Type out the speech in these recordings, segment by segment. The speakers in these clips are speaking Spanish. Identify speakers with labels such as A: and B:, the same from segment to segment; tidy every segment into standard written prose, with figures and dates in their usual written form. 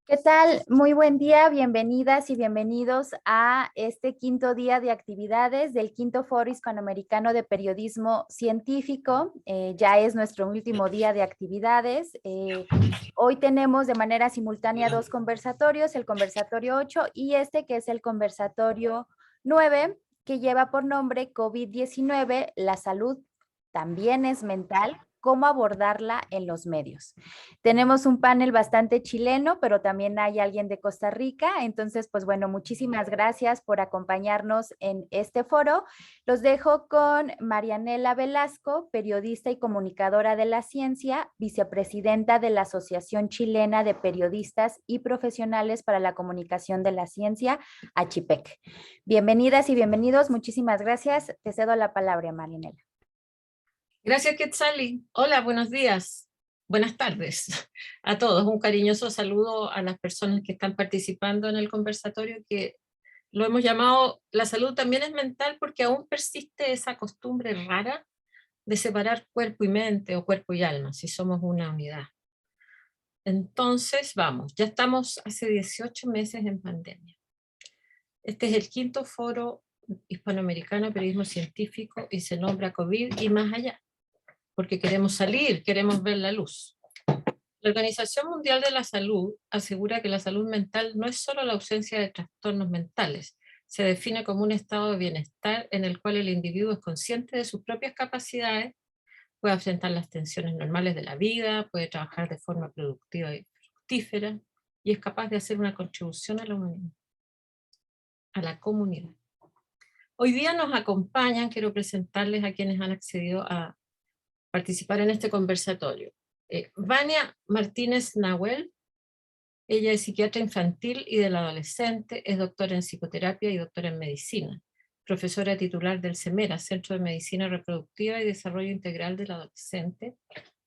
A: ¿Qué tal? Muy buen día, bienvenidas y bienvenidos a este quinto día de actividades del quinto Foro Hispanoamericano de Periodismo Científico. Ya es nuestro último día de actividades. Hoy tenemos de manera simultánea dos conversatorios, el conversatorio 8 y este que es el conversatorio 9, que lleva por nombre COVID-19, la salud también es mental, cómo abordarla en los medios. Tenemos un panel bastante chileno, pero también hay alguien de Costa Rica. Entonces, pues bueno, muchísimas gracias por acompañarnos en este foro. Los dejo con Marianela Velasco, periodista y comunicadora de la ciencia, vicepresidenta de la Asociación Chilena de Periodistas y Profesionales para la Comunicación de la Ciencia, ACHIPEC. Bienvenidas y bienvenidos. Muchísimas gracias. Te cedo la palabra, Marianela.
B: Gracias, Quetzali. Hola, buenos días. Buenas tardes a todos. Un cariñoso saludo a las personas que están participando en el conversatorio, que lo hemos llamado La salud también es mental, porque aún persiste esa costumbre rara de separar cuerpo y mente o cuerpo y alma, si somos una unidad. Entonces, vamos, ya estamos hace 18 meses en pandemia. Este es el quinto foro hispanoamericano de periodismo científico y se nombra COVID y más allá, porque queremos salir, queremos ver la luz. La Organización Mundial de la Salud asegura que la salud mental no es solo la ausencia de trastornos mentales, se define como un estado de bienestar en el cual el individuo es consciente de sus propias capacidades, puede enfrentar las tensiones normales de la vida, puede trabajar de forma productiva y fructífera, y es capaz de hacer una contribución a la humanidad, a la comunidad. Hoy día nos acompañan, quiero presentarles a quienes han accedido a participar en este conversatorio. Vania Martínez Nahuel, ella es psiquiatra infantil y del adolescente, es doctora en psicoterapia y doctora en medicina, profesora titular del CEMERA, Centro de Medicina Reproductiva y Desarrollo Integral del Adolescente,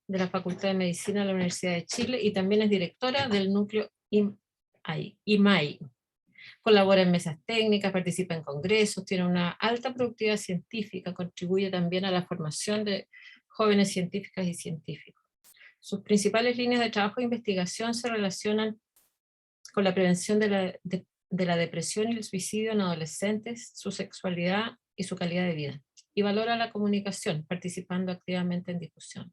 B: de la Facultad de Medicina de la Universidad de Chile, y también es directora del núcleo IMAI. Colabora en mesas técnicas, participa en congresos, tiene una alta productividad científica, contribuye también a la formación de jóvenes científicas y científicos. Sus principales líneas de trabajo e investigación se relacionan con la prevención de la depresión y el suicidio en adolescentes, su sexualidad y su calidad de vida. Y valora la comunicación, participando activamente en discusión.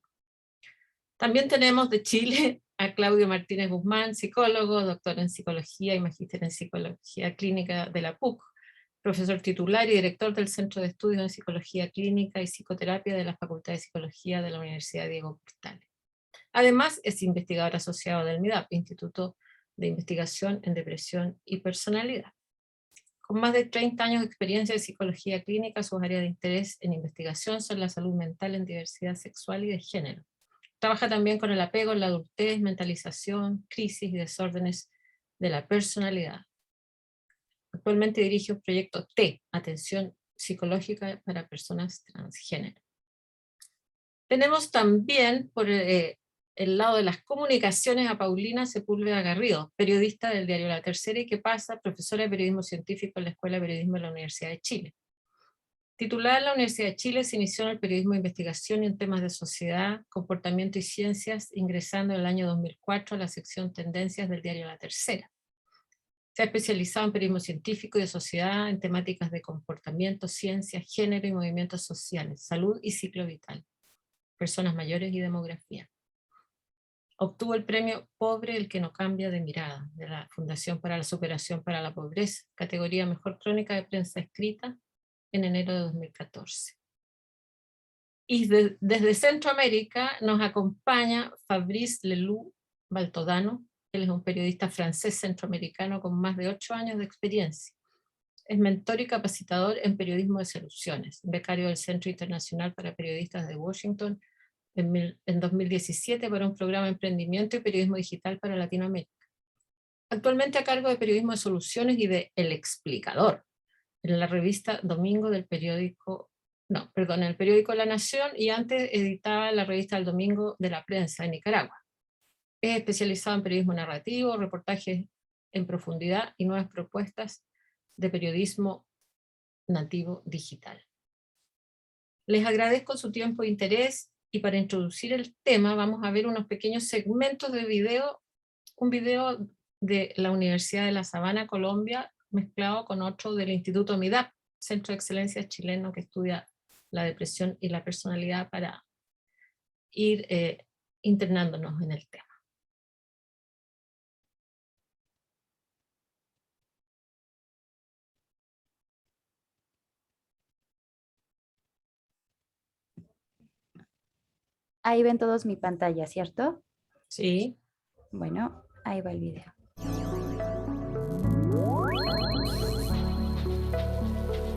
B: También tenemos de Chile a Claudio Martínez Guzmán, psicólogo, doctor en psicología y magíster en psicología clínica de la PUC, profesor titular y director del Centro de Estudios en Psicología Clínica y Psicoterapia de la Facultad de Psicología de la Universidad Diego Portales. Además, es investigador asociado del MIDAP, Instituto de Investigación en Depresión y Personalidad. Con más de 30 años de experiencia en psicología clínica, sus áreas de interés en investigación son la salud mental en diversidad sexual y de género. Trabaja también con el apego en la adultez, mentalización, crisis y desórdenes de la personalidad. Actualmente dirige un proyecto T, Atención Psicológica para Personas Transgénero. Tenemos también por el lado de las comunicaciones a Paulina Sepúlveda Garrido, periodista del diario La Tercera y que pasa, profesora de periodismo científico en la Escuela de Periodismo de la Universidad de Chile. Titulada en la Universidad de Chile, se inició en el periodismo de investigación y en temas de sociedad, comportamiento y ciencias, ingresando en el año 2004 a la sección Tendencias del diario La Tercera. Se ha especializado en periodismo científico y de sociedad, en temáticas de comportamiento, ciencia, género y movimientos sociales, salud y ciclo vital, personas mayores y demografía. Obtuvo el premio Pobre el que no cambia de mirada, de la Fundación para la Superación para la Pobreza, categoría Mejor Crónica de Prensa Escrita, en enero de 2014. Y desde Centroamérica nos acompaña Fabrice Leloup Baltodano. Él es un periodista francés centroamericano con más de 8 años de experiencia. Es mentor y capacitador en periodismo de soluciones, becario del Centro Internacional para Periodistas de Washington en 2017 para un programa de emprendimiento y periodismo digital para Latinoamérica. Actualmente a cargo de periodismo de soluciones y de El Explicador, en la revista Domingo del periódico, en el periódico La Nación, y antes editaba la revista El Domingo de la Prensa de Nicaragua. Es especializado en periodismo narrativo, reportajes en profundidad y nuevas propuestas de periodismo nativo digital. Les agradezco su tiempo e interés, y para introducir el tema vamos a ver unos pequeños segmentos de video, un video de la Universidad de La Sabana, Colombia, mezclado con otro del Instituto MIDAP, Centro de Excelencia Chileno, que estudia la depresión y la personalidad, para ir internándonos en el tema.
A: Ahí ven todos mi pantalla, ¿cierto?
B: Sí.
A: Bueno, ahí va el video.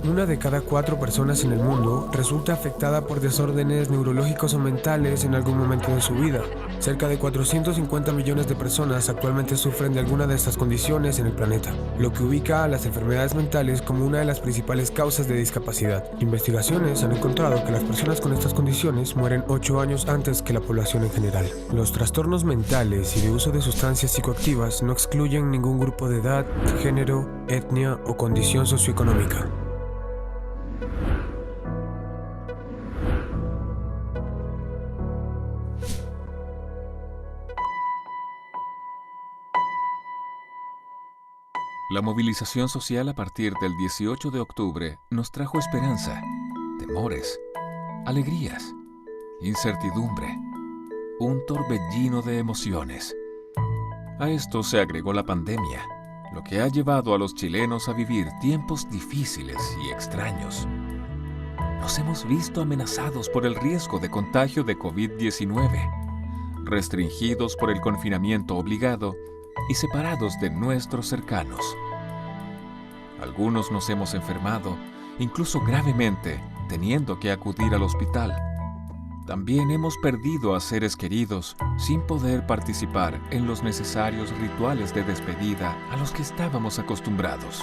C: Una de cada 4 personas en el mundo resulta afectada por desórdenes neurológicos o mentales en algún momento de su vida. Cerca de 450 millones de personas actualmente sufren de alguna de estas condiciones en el planeta, lo que ubica a las enfermedades mentales como una de las principales causas de discapacidad. Investigaciones han encontrado que las personas con estas condiciones mueren 8 años antes que la población en general. Los trastornos mentales y de uso de sustancias psicoactivas no excluyen ningún grupo de edad, género, etnia o condición socioeconómica.
D: La movilización social a partir del 18 de octubre nos trajo esperanza, temores, alegrías, incertidumbre, un torbellino de emociones. A esto se agregó la pandemia, lo que ha llevado a los chilenos a vivir tiempos difíciles y extraños. Nos hemos visto amenazados por el riesgo de contagio de COVID-19, restringidos por el confinamiento obligado y separados de nuestros cercanos. Algunos nos hemos enfermado, incluso gravemente, teniendo que acudir al hospital. También hemos perdido a seres queridos sin poder participar en los necesarios rituales de despedida a los que estábamos acostumbrados.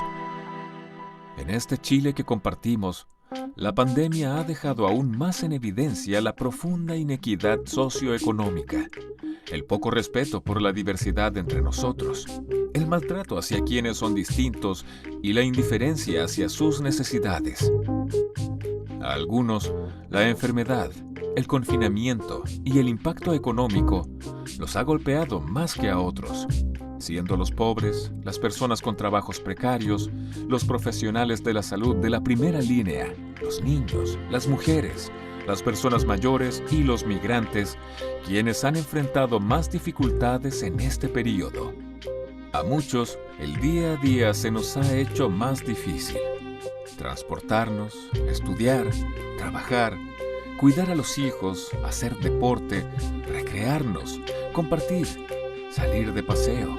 D: En este Chile que compartimos, la pandemia ha dejado aún más en evidencia la profunda inequidad socioeconómica, el poco respeto por la diversidad entre nosotros, el maltrato hacia quienes son distintos y la indiferencia hacia sus necesidades. A algunos, la enfermedad, el confinamiento y el impacto económico los ha golpeado más que a otros, siendo los pobres, las personas con trabajos precarios, los profesionales de la salud de la primera línea, los niños, las mujeres, las personas mayores y los migrantes, quienes han enfrentado más dificultades en este periodo. A muchos, el día a día se nos ha hecho más difícil. Transportarnos, estudiar, trabajar, cuidar a los hijos, hacer deporte, recrearnos, compartir, salir de paseo.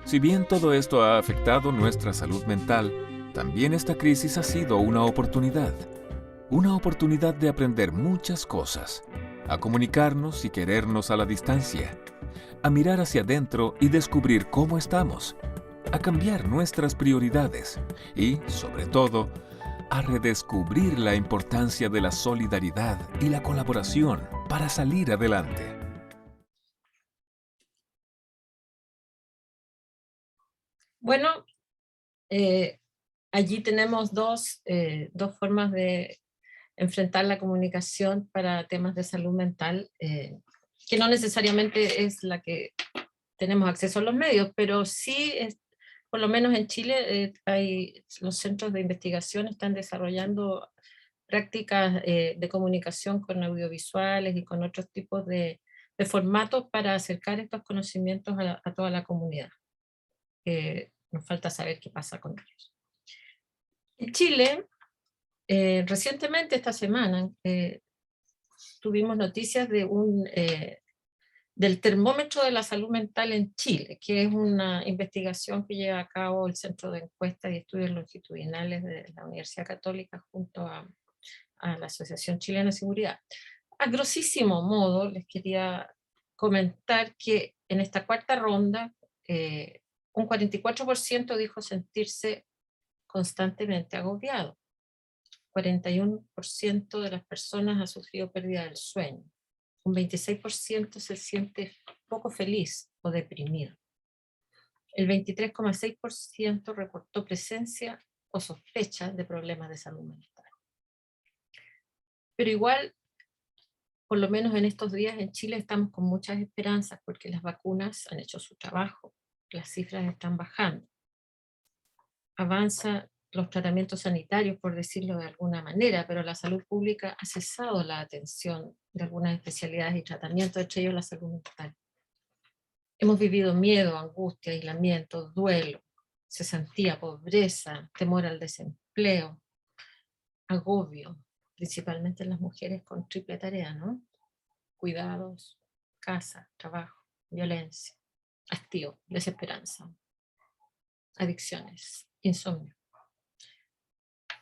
D: Si bien todo esto ha afectado nuestra salud mental, también esta crisis ha sido una oportunidad de aprender muchas cosas, a comunicarnos y querernos a la distancia, a mirar hacia adentro y descubrir cómo estamos, a cambiar nuestras prioridades y, sobre todo, a redescubrir la importancia de la solidaridad y la colaboración para salir adelante.
B: Bueno, allí tenemos dos formas de enfrentar la comunicación para temas de salud mental, que no necesariamente es la que tenemos acceso a los medios, pero sí, por lo menos en Chile, los centros de investigación están desarrollando prácticas de comunicación con audiovisuales y con otros tipos de formatos para acercar estos conocimientos a toda la comunidad. Nos falta saber qué pasa con ellos. En Chile, recientemente, esta semana, tuvimos noticias del termómetro de la salud mental en Chile, que es una investigación que lleva a cabo el Centro de Encuestas y Estudios Longitudinales de la Universidad Católica junto a la Asociación Chilena de Seguridad. A grosísimo modo, les quería comentar que en esta cuarta ronda, un 44% dijo sentirse constantemente agobiado. 41% de las personas ha sufrido pérdida del sueño. Un 26% se siente poco feliz o deprimido. El 23,6% reportó presencia o sospecha de problemas de salud mental. Pero igual, por lo menos en estos días en Chile estamos con muchas esperanzas porque las vacunas han hecho su trabajo, las cifras están bajando. Avanzan los tratamientos sanitarios, por decirlo de alguna manera, pero la salud pública ha cesado la atención de algunas especialidades y tratamientos, entre ellos la salud mental. Hemos vivido miedo, angustia, aislamiento, duelo, cesantía, pobreza, temor al desempleo, agobio, principalmente en las mujeres con triple tarea, ¿no? Cuidados, casa, trabajo, violencia, hastío, desesperanza, adicciones, insomnio.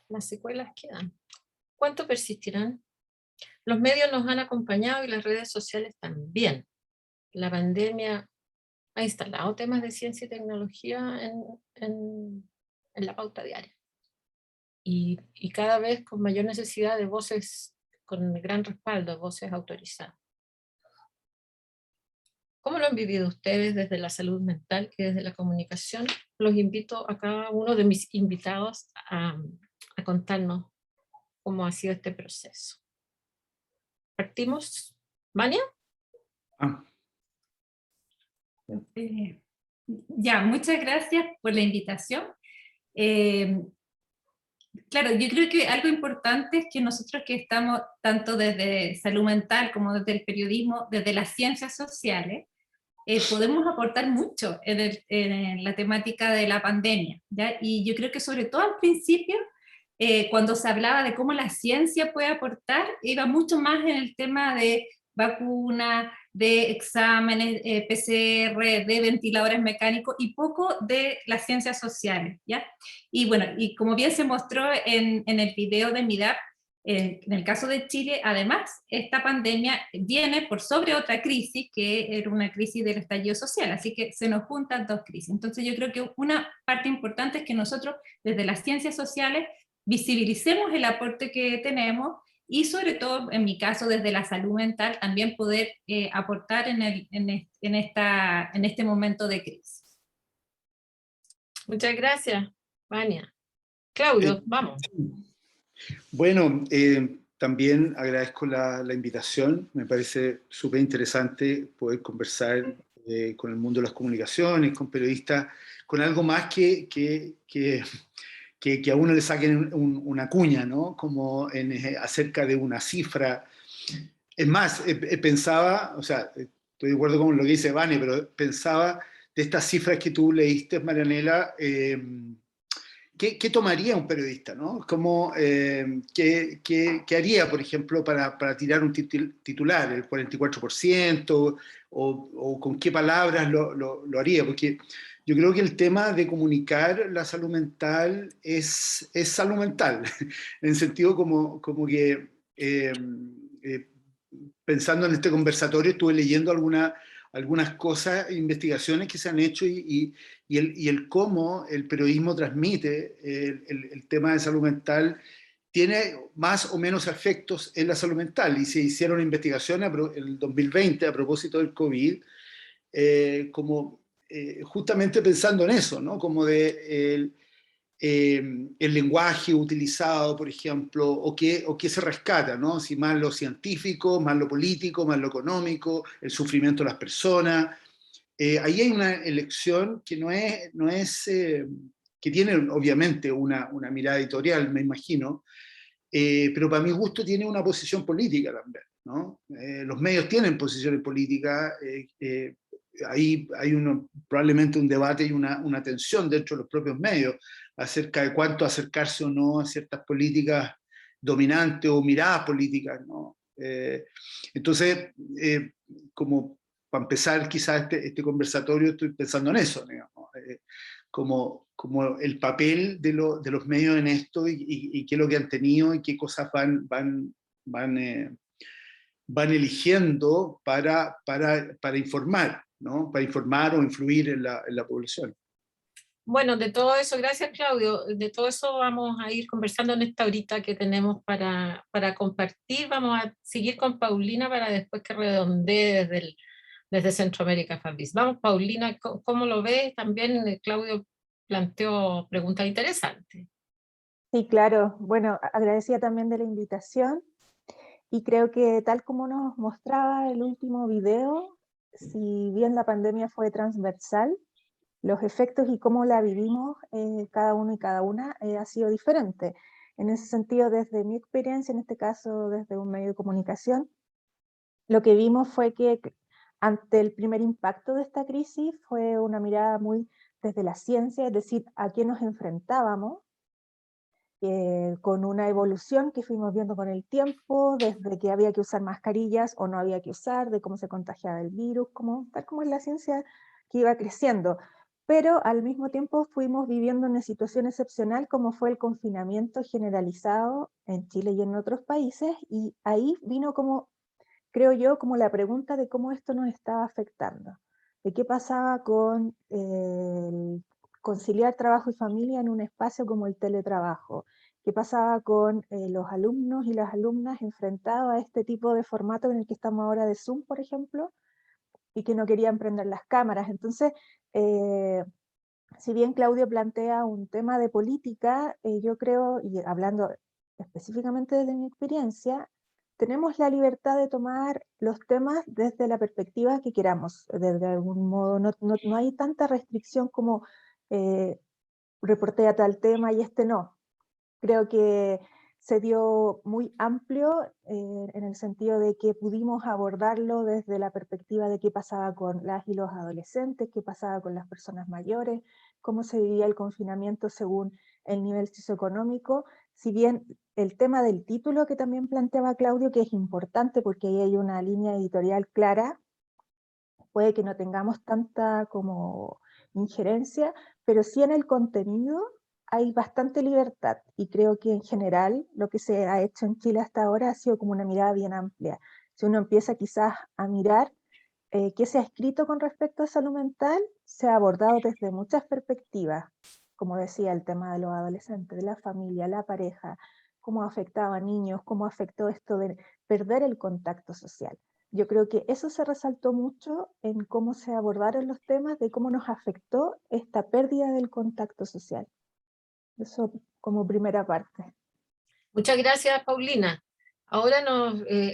B: Las secuelas quedan. ¿Cuánto persistirán? Los medios nos han acompañado y las redes sociales también. La pandemia ha instalado temas de ciencia y tecnología en la pauta diaria. Y cada vez con mayor necesidad de voces con gran respaldo, voces autorizadas. ¿Cómo lo han vivido ustedes desde la salud mental y desde la comunicación? Los invito a cada uno de mis invitados a contarnos cómo ha sido este proceso. ¿Partimos? ¿Vania?
E: Ya, muchas gracias por la invitación. Claro, yo creo que algo importante es que nosotros que estamos tanto desde salud mental como desde el periodismo, desde las ciencias sociales, podemos aportar mucho en la temática de la pandemia, ¿ya? Y yo creo que sobre todo al principio, cuando se hablaba de cómo la ciencia puede aportar, iba mucho más en el tema de vacunas, de exámenes, PCR, de ventiladores mecánicos y poco de las ciencias sociales, ¿ya? Y bueno, y como bien se mostró en el video de MIDAP, en el caso de Chile, además, esta pandemia viene por sobre otra crisis, que era una crisis del estallido social, así que se nos juntan dos crisis. Entonces yo creo que una parte importante es que nosotros, desde las ciencias sociales, visibilicemos el aporte que tenemos y sobre todo, en mi caso, desde la salud mental, también poder aportar en este momento de crisis.
B: Muchas gracias, Vania. Claudio, vamos.
F: Bueno, también agradezco la invitación. Me parece súper interesante poder conversar con el mundo de las comunicaciones, con periodistas, con algo más que a uno le saquen una cuña, ¿no? Como acerca de una cifra. Es más, pensaba, o sea, estoy de acuerdo con lo que dice Vane, pero pensaba de estas cifras que tú leíste, Marianela, ¿qué tomaría un periodista, ¿no? Como, ¿qué haría, por ejemplo, para tirar un titular, el 44%, o con qué palabras lo haría? Porque yo creo que el tema de comunicar la salud mental es salud mental, en el sentido como que, pensando en este conversatorio, estuve leyendo algunas cosas, investigaciones que se han hecho y el cómo el periodismo transmite el tema de salud mental tiene más o menos efectos en la salud mental. Y se hicieron investigaciones en el 2020 a propósito del COVID, justamente pensando en eso, ¿no? Como el lenguaje utilizado, por ejemplo, o qué se rescata, ¿no? Si más lo científico, más lo político, más lo económico, el sufrimiento de las personas. Ahí hay una elección que que tiene obviamente una mirada editorial, me imagino, pero para mi gusto tiene una posición política también, ¿no? Los medios tienen posiciones políticas, ahí hay probablemente un debate y una tensión dentro de los propios medios acerca de cuánto acercarse o no a ciertas políticas dominantes o miradas políticas, ¿no? Entonces, como para empezar quizás este conversatorio, estoy pensando en eso, digamos, como el papel de los medios en esto y qué es lo que han tenido y qué cosas van eligiendo para informar, ¿no? Para informar o influir en la población.
B: Bueno, de todo eso, gracias Claudio, de todo eso vamos a ir conversando en esta horita que tenemos para compartir. Vamos a seguir con Paulina para después que redondee desde Centroamérica Fabriz. Vamos, Paulina, ¿cómo lo ves? También Claudio planteó preguntas interesantes.
G: Sí, claro. Bueno, agradecida también de la invitación. Y creo que tal como nos mostraba el último video, si bien la pandemia fue transversal, los efectos y cómo la vivimos cada uno y cada una ha sido diferente. En ese sentido, desde mi experiencia, en este caso desde un medio de comunicación, lo que vimos fue que ante el primer impacto de esta crisis fue una mirada muy desde la ciencia, es decir, a qué nos enfrentábamos, con una evolución que fuimos viendo con el tiempo, desde que había que usar mascarillas o no había que usar, de cómo se contagiaba el virus, tal como es la ciencia que iba creciendo. Pero al mismo tiempo fuimos viviendo una situación excepcional como fue el confinamiento generalizado en Chile y en otros países, y ahí vino como, creo yo, como la pregunta de cómo esto nos estaba afectando, de qué pasaba con conciliar trabajo y familia en un espacio como el teletrabajo, qué pasaba con los alumnos y las alumnas enfrentados a este tipo de formato en el que estamos ahora de Zoom, por ejemplo, y que no querían prender las cámaras. Entonces, si bien Claudio plantea un tema de política, yo creo, y hablando específicamente desde mi experiencia, tenemos la libertad de tomar los temas desde la perspectiva que queramos. De algún modo, no hay tanta restricción como reportea tal tema y este no. Creo que se dio muy amplio en el sentido de que pudimos abordarlo desde la perspectiva de qué pasaba con las y los adolescentes, qué pasaba con las personas mayores, cómo se vivía el confinamiento según el nivel socioeconómico. Si bien el tema del título que también planteaba Claudio, que es importante porque ahí hay una línea editorial clara, puede que no tengamos tanta como injerencia, pero sí en el contenido hay bastante libertad, y creo que en general lo que se ha hecho en Chile hasta ahora ha sido como una mirada bien amplia. Si uno empieza quizás a mirar qué se ha escrito con respecto a salud mental, se ha abordado desde muchas perspectivas, como decía, el tema de los adolescentes, de la familia, la pareja, cómo afectaba a niños, cómo afectó esto de perder el contacto social. Yo creo que eso se resaltó mucho en cómo se abordaron los temas, de cómo nos afectó esta pérdida del contacto social. Eso como primera parte.
B: Muchas gracias, Paulina. Ahora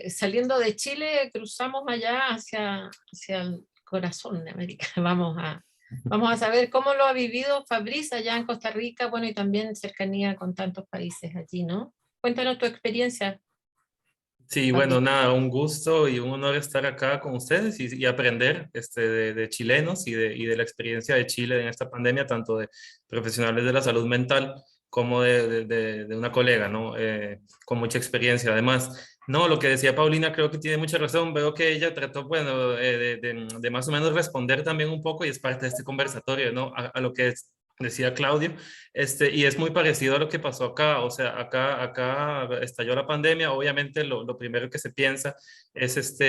B: saliendo de Chile, cruzamos allá hacia el corazón de América. Vamos a saber cómo lo ha vivido Fabrice allá en Costa Rica, bueno, y también cercanía con tantos países allí, ¿no? Cuéntanos tu experiencia.
H: Sí, bueno, nada, un gusto y un honor estar acá con ustedes y aprender de chilenos y de la experiencia de Chile en esta pandemia, tanto de profesionales de la salud mental como de una colega, ¿no? Con mucha experiencia. Además, no, lo que decía Paulina creo que tiene mucha razón. Veo que ella trató, bueno, de más o menos responder también un poco, y es parte de este conversatorio, ¿no? A lo que decía Claudio, y es muy parecido a lo que pasó acá. O sea, acá estalló la pandemia. Obviamente lo primero que se piensa es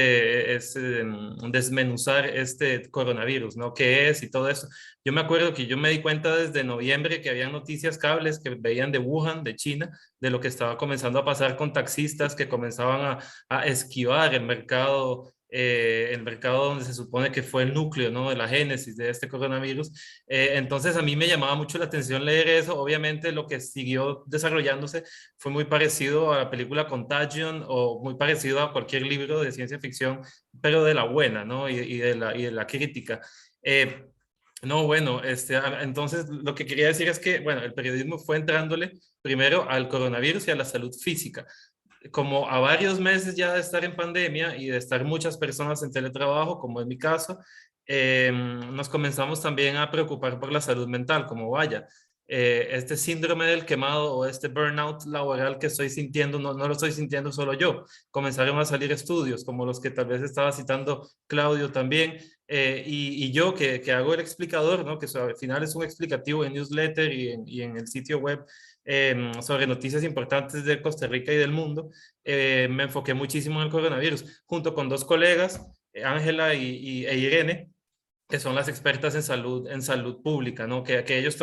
H: desmenuzar este coronavirus, ¿no? ¿Qué es? Y todo eso. Yo me acuerdo que yo me di cuenta desde noviembre que había noticias cables que veían de Wuhan, de China, de lo que estaba comenzando a pasar con taxistas que comenzaban a esquivar el mercado donde se supone que fue el núcleo, ¿no? De la génesis de este coronavirus. Entonces a mí me llamaba mucho la atención leer eso. Obviamente lo que siguió desarrollándose fue muy parecido a la película Contagion, o muy parecido a cualquier libro de ciencia ficción, pero de la buena, ¿no? Y de la crítica. No, bueno, entonces lo que quería decir es que, bueno, el periodismo fue entrándole primero al coronavirus y a la salud física. Como a varios meses ya de estar en pandemia y de estar muchas personas en teletrabajo, como en mi caso, nos comenzamos también a preocupar por la salud mental, como vaya, este síndrome del quemado o este burnout laboral que estoy sintiendo, no lo estoy sintiendo solo yo. Comenzaron a salir estudios como los que tal vez estaba citando Claudio también, y yo que hago el explicador, ¿no? Que al final es un explicativo en newsletter y en el sitio web, sobre noticias importantes de Costa Rica y del mundo. Me enfoqué muchísimo en el coronavirus, junto con dos colegas, Ángela e Irene, que son las expertas en salud pública, ¿no? Que ellas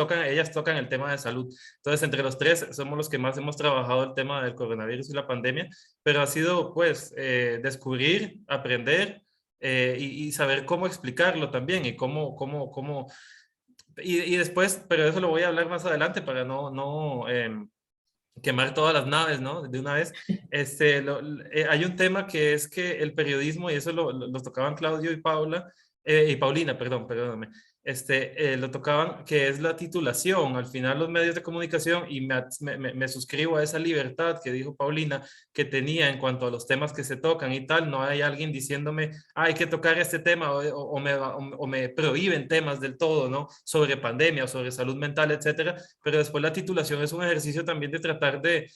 H: tocan el tema de salud. Entonces, entre los tres somos los que más hemos trabajado el tema del coronavirus y la pandemia, pero ha sido, pues, descubrir, aprender, y saber cómo explicarlo también, y y después, pero eso lo voy a hablar más adelante para no quemar todas las naves, ¿no? De una vez. Hay un tema que es que el periodismo, y eso lo tocaban Claudio y Paulina, perdóname, lo tocaban, que es la titulación. Al final los medios de comunicación, y me suscribo a esa libertad que dijo Paulina, que tenía en cuanto a los temas que se tocan y tal. No hay alguien diciéndome, hay que tocar este tema, o me prohíben temas del todo, ¿no? Sobre pandemia o sobre salud mental, etcétera. Pero después la titulación es un ejercicio también de tratar de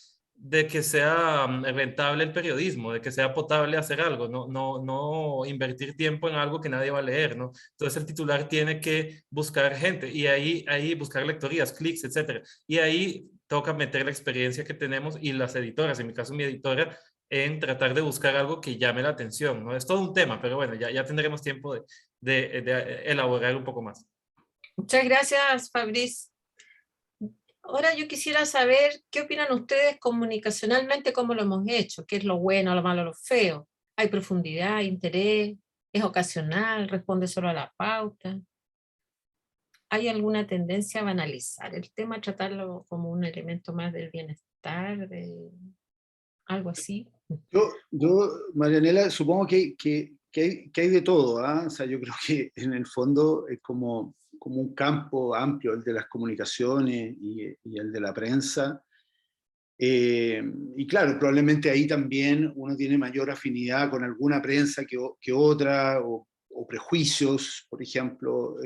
H: que sea rentable el periodismo, de que sea potable hacer algo, no invertir tiempo en algo que nadie va a leer, ¿no? Entonces el titular tiene que buscar gente, y ahí buscar lectorías, clics, etcétera. Y ahí toca meter la experiencia que tenemos, y las editoras, en mi caso mi editora, en tratar de buscar algo que llame la atención, ¿no? Es todo un tema, pero bueno, ya tendremos tiempo de elaborar un poco más.
B: Muchas gracias, Fabrice. Ahora yo quisiera saber qué opinan ustedes comunicacionalmente, cómo lo hemos hecho, qué es lo bueno, lo malo, lo feo. ¿Hay profundidad, interés? ¿Es ocasional? ¿Responde solo a la pauta? ¿Hay alguna tendencia a banalizar el tema, a tratarlo como un elemento más del bienestar, de algo así?
F: Yo, Marianela, supongo que hay de todo, ¿ah? O sea, yo creo que en el fondo es como un campo amplio, el de las comunicaciones y el de la prensa. Y claro, probablemente ahí también uno tiene mayor afinidad con alguna prensa que otra, o prejuicios, por ejemplo,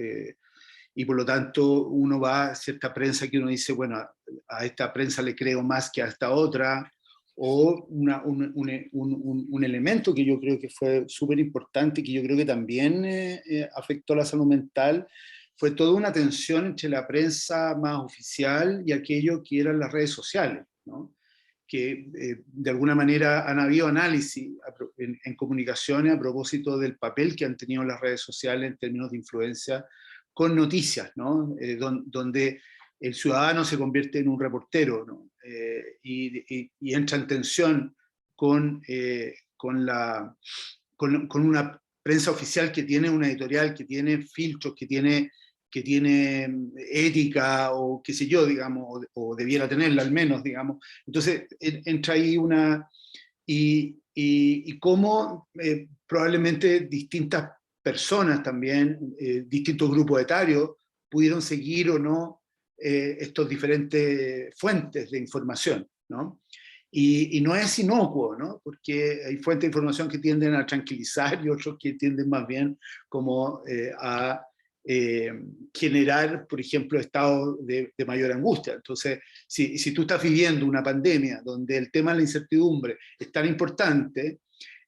F: y por lo tanto uno va a cierta prensa que uno dice, bueno, a esta prensa le creo más que a esta otra, o un elemento que yo creo que fue súper importante, que yo creo que también afectó la salud mental, fue toda una tensión entre la prensa más oficial y aquello que eran las redes sociales, ¿no? Que de alguna manera han habido análisis en comunicaciones a propósito del papel que han tenido las redes sociales en términos de influencia con noticias, ¿no? Donde el ciudadano se convierte en un reportero, ¿no? Y entra en tensión con una prensa oficial que tiene una editorial, que tiene filtros, que tiene ética, o qué sé yo, digamos, o debiera tenerla al menos, digamos. Entonces entra ahí y cómo probablemente distintas personas también, distintos grupos etarios, pudieron seguir o no estos diferentes fuentes de información, ¿no? Y no es inocuo, ¿no? Porque hay fuentes de información que tienden a tranquilizar y otros que tienden más bien como a generar, por ejemplo, estados de mayor angustia. Entonces, si tú estás viviendo una pandemia donde el tema de la incertidumbre es tan importante,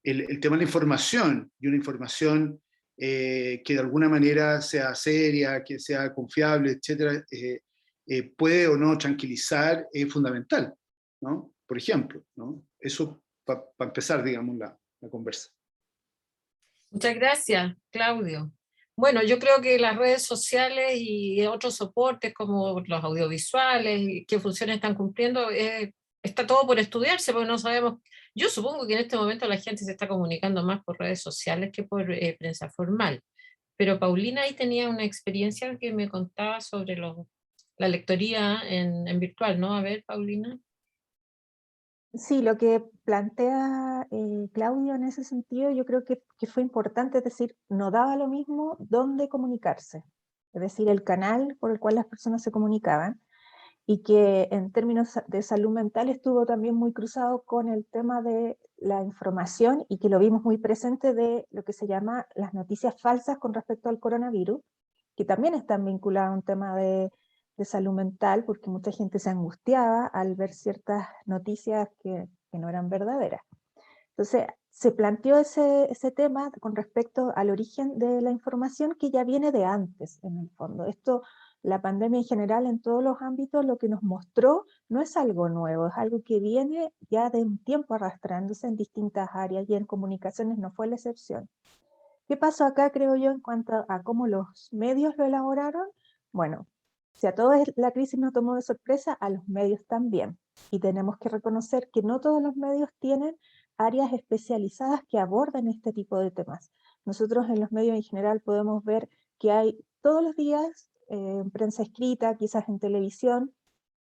F: el tema de la información, y una información que de alguna manera sea seria, que sea confiable, etcétera, puede o no tranquilizar, es fundamental, ¿no? Por ejemplo, ¿no? Eso para empezar, digamos, la conversa.
B: Muchas gracias, Claudio. Bueno, yo creo que las redes sociales y otros soportes como los audiovisuales, y qué funciones están cumpliendo, está todo por estudiarse, porque no sabemos. Yo supongo que en este momento la gente se está comunicando más por redes sociales que por prensa formal. Pero Paulina ahí tenía una experiencia que me contaba sobre la lectoría en virtual, ¿no? A ver, Paulina.
G: Sí, lo que plantea Claudio en ese sentido, yo creo que fue importante, es decir, no daba lo mismo dónde comunicarse, es decir, el canal por el cual las personas se comunicaban, y que en términos de salud mental estuvo también muy cruzado con el tema de la información, y que lo vimos muy presente de lo que se llama las noticias falsas con respecto al coronavirus, que también están vinculadas a un tema de salud mental, porque mucha gente se angustiaba al ver ciertas noticias que no eran verdaderas. Entonces, se planteó ese tema con respecto al origen de la información, que ya viene de antes, en el fondo. Esto, la pandemia en general, en todos los ámbitos, lo que nos mostró no es algo nuevo, es algo que viene ya de un tiempo arrastrándose en distintas áreas, y en comunicaciones no fue la excepción. ¿Qué pasó acá, creo yo, en cuanto a cómo los medios lo elaboraron? Bueno, si a todos la crisis nos tomó de sorpresa, a los medios también. Y tenemos que reconocer que no todos los medios tienen áreas especializadas que aborden este tipo de temas. Nosotros en los medios en general podemos ver que hay todos los días en prensa escrita, quizás en televisión,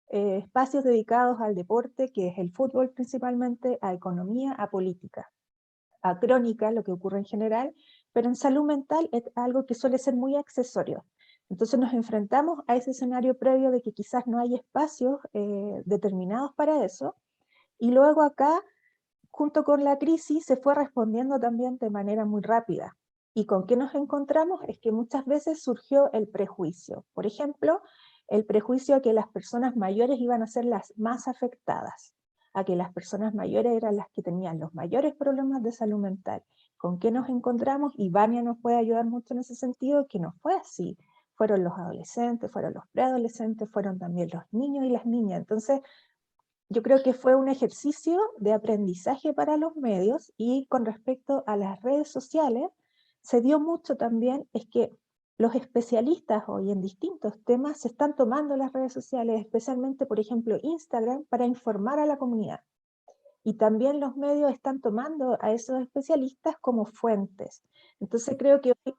G: espacios dedicados al deporte, que es el fútbol principalmente, a economía, a política, a crónica, lo que ocurre en general, pero en salud mental es algo que suele ser muy accesorio. Entonces nos enfrentamos a ese escenario previo de que quizás no hay espacios determinados para eso, y luego acá, junto con la crisis, se fue respondiendo también de manera muy rápida. ¿Y con qué nos encontramos? Es que muchas veces surgió el prejuicio. Por ejemplo, el prejuicio a que las personas mayores iban a ser las más afectadas, a que las personas mayores eran las que tenían los mayores problemas de salud mental. ¿Con qué nos encontramos? Y Vania nos puede ayudar mucho en ese sentido, que no fue así. Fueron los adolescentes, fueron los preadolescentes, fueron también los niños y las niñas. Entonces, yo creo que fue un ejercicio de aprendizaje para los medios, y con respecto a las redes sociales, se dio mucho también, es que los especialistas hoy en distintos temas se están tomando las redes sociales, especialmente, por ejemplo, Instagram, para informar a la comunidad. Y también los medios están tomando a esos especialistas como fuentes. Entonces creo que hoy,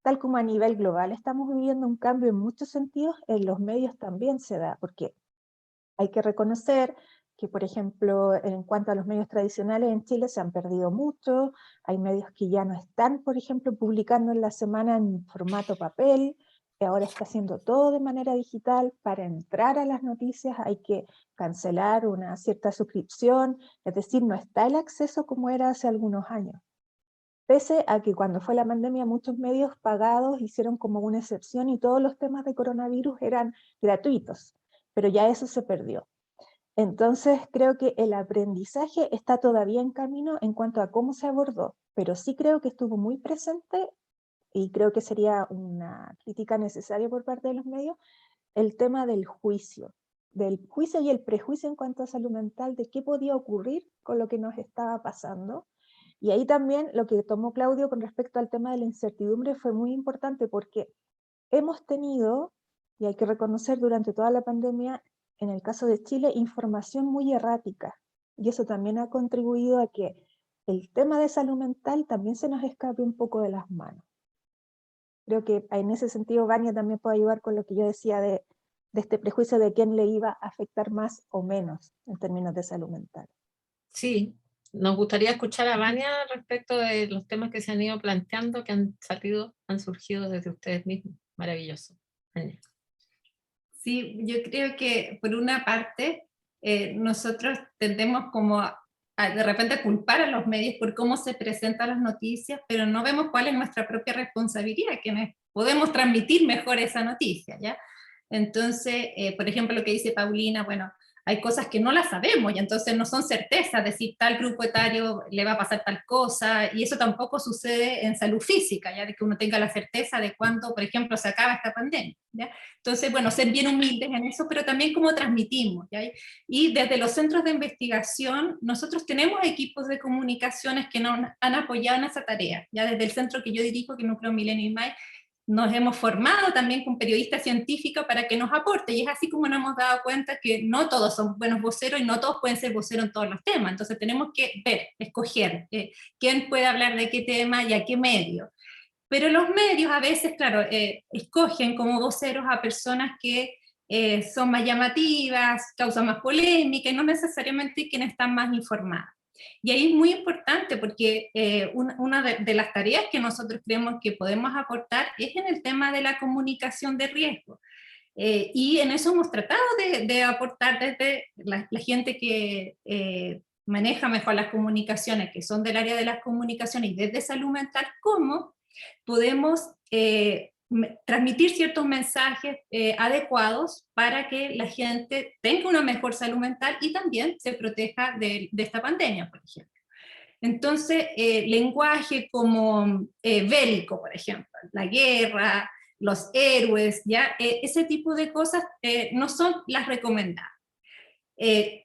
G: tal como a nivel global estamos viviendo un cambio en muchos sentidos, en los medios también se da, porque hay que reconocer que, por ejemplo, en cuanto a los medios tradicionales en Chile se han perdido mucho, hay medios que ya no están, por ejemplo, publicando en la semana en formato papel, que ahora está haciendo todo de manera digital. Para entrar a las noticias hay que cancelar una cierta suscripción, es decir, no está el acceso como era hace algunos años. Pese a que cuando fue la pandemia muchos medios pagados hicieron como una excepción y todos los temas de coronavirus eran gratuitos, pero ya eso se perdió. Entonces creo que el aprendizaje está todavía en camino en cuanto a cómo se abordó, pero sí creo que estuvo muy presente, y creo que sería una crítica necesaria por parte de los medios, el tema del juicio y el prejuicio en cuanto a salud mental, de qué podía ocurrir con lo que nos estaba pasando. Y ahí también lo que tomó Claudio con respecto al tema de la incertidumbre fue muy importante, porque hemos tenido, y hay que reconocer durante toda la pandemia, en el caso de Chile, información muy errática. Y eso también ha contribuido a que el tema de salud mental también se nos escape un poco de las manos. Creo que en ese sentido Vania también puede ayudar con lo que yo decía de este prejuicio de quién le iba a afectar más o menos en términos de salud mental.
B: Sí, nos gustaría escuchar a Vania respecto de los temas que se han ido planteando, que han surgido desde ustedes mismos. Maravilloso. Vania.
E: Sí, yo creo que por una parte nosotros tendemos como de repente culpar a los medios por cómo se presentan las noticias, pero no vemos cuál es nuestra propia responsabilidad, que podemos transmitir mejor esa noticia, ¿ya? Entonces, por ejemplo, lo que dice Paulina, bueno, hay cosas que no las sabemos y entonces no son certezas, decir tal grupo etario le va a pasar tal cosa, y eso tampoco sucede en salud física, ya de que uno tenga la certeza de cuándo, por ejemplo, se acaba esta pandemia, ¿ya? Entonces, bueno, ser bien humildes en eso, pero también cómo transmitimos, ¿ya? Y desde los centros de investigación, nosotros tenemos equipos de comunicaciones que nos han apoyado en esa tarea, ya desde el centro que yo dirijo, que es Núcleo Milenio y MAI, nos hemos formado también con periodistas científicos para que nos aporte, y es así como nos hemos dado cuenta que no todos son buenos voceros y no todos pueden ser voceros en todos los temas. Entonces tenemos que ver, escoger quién puede hablar de qué tema y a qué medio. Pero los medios a veces, claro, escogen como voceros a personas que son más llamativas, causan más polémica, y no necesariamente quienes están más informados. Y ahí es muy importante porque una de las tareas que nosotros creemos que podemos aportar es en el tema de la comunicación de riesgo. Y en eso hemos tratado de aportar desde la gente que maneja mejor las comunicaciones, que son del área de las comunicaciones, y desde salud mental, cómo podemos transmitir ciertos mensajes adecuados para que la gente tenga una mejor salud mental y también se proteja de esta pandemia, por ejemplo. Entonces, lenguaje como bélico, por ejemplo, la guerra, los héroes, ¿ya? Ese tipo de cosas no son las recomendadas.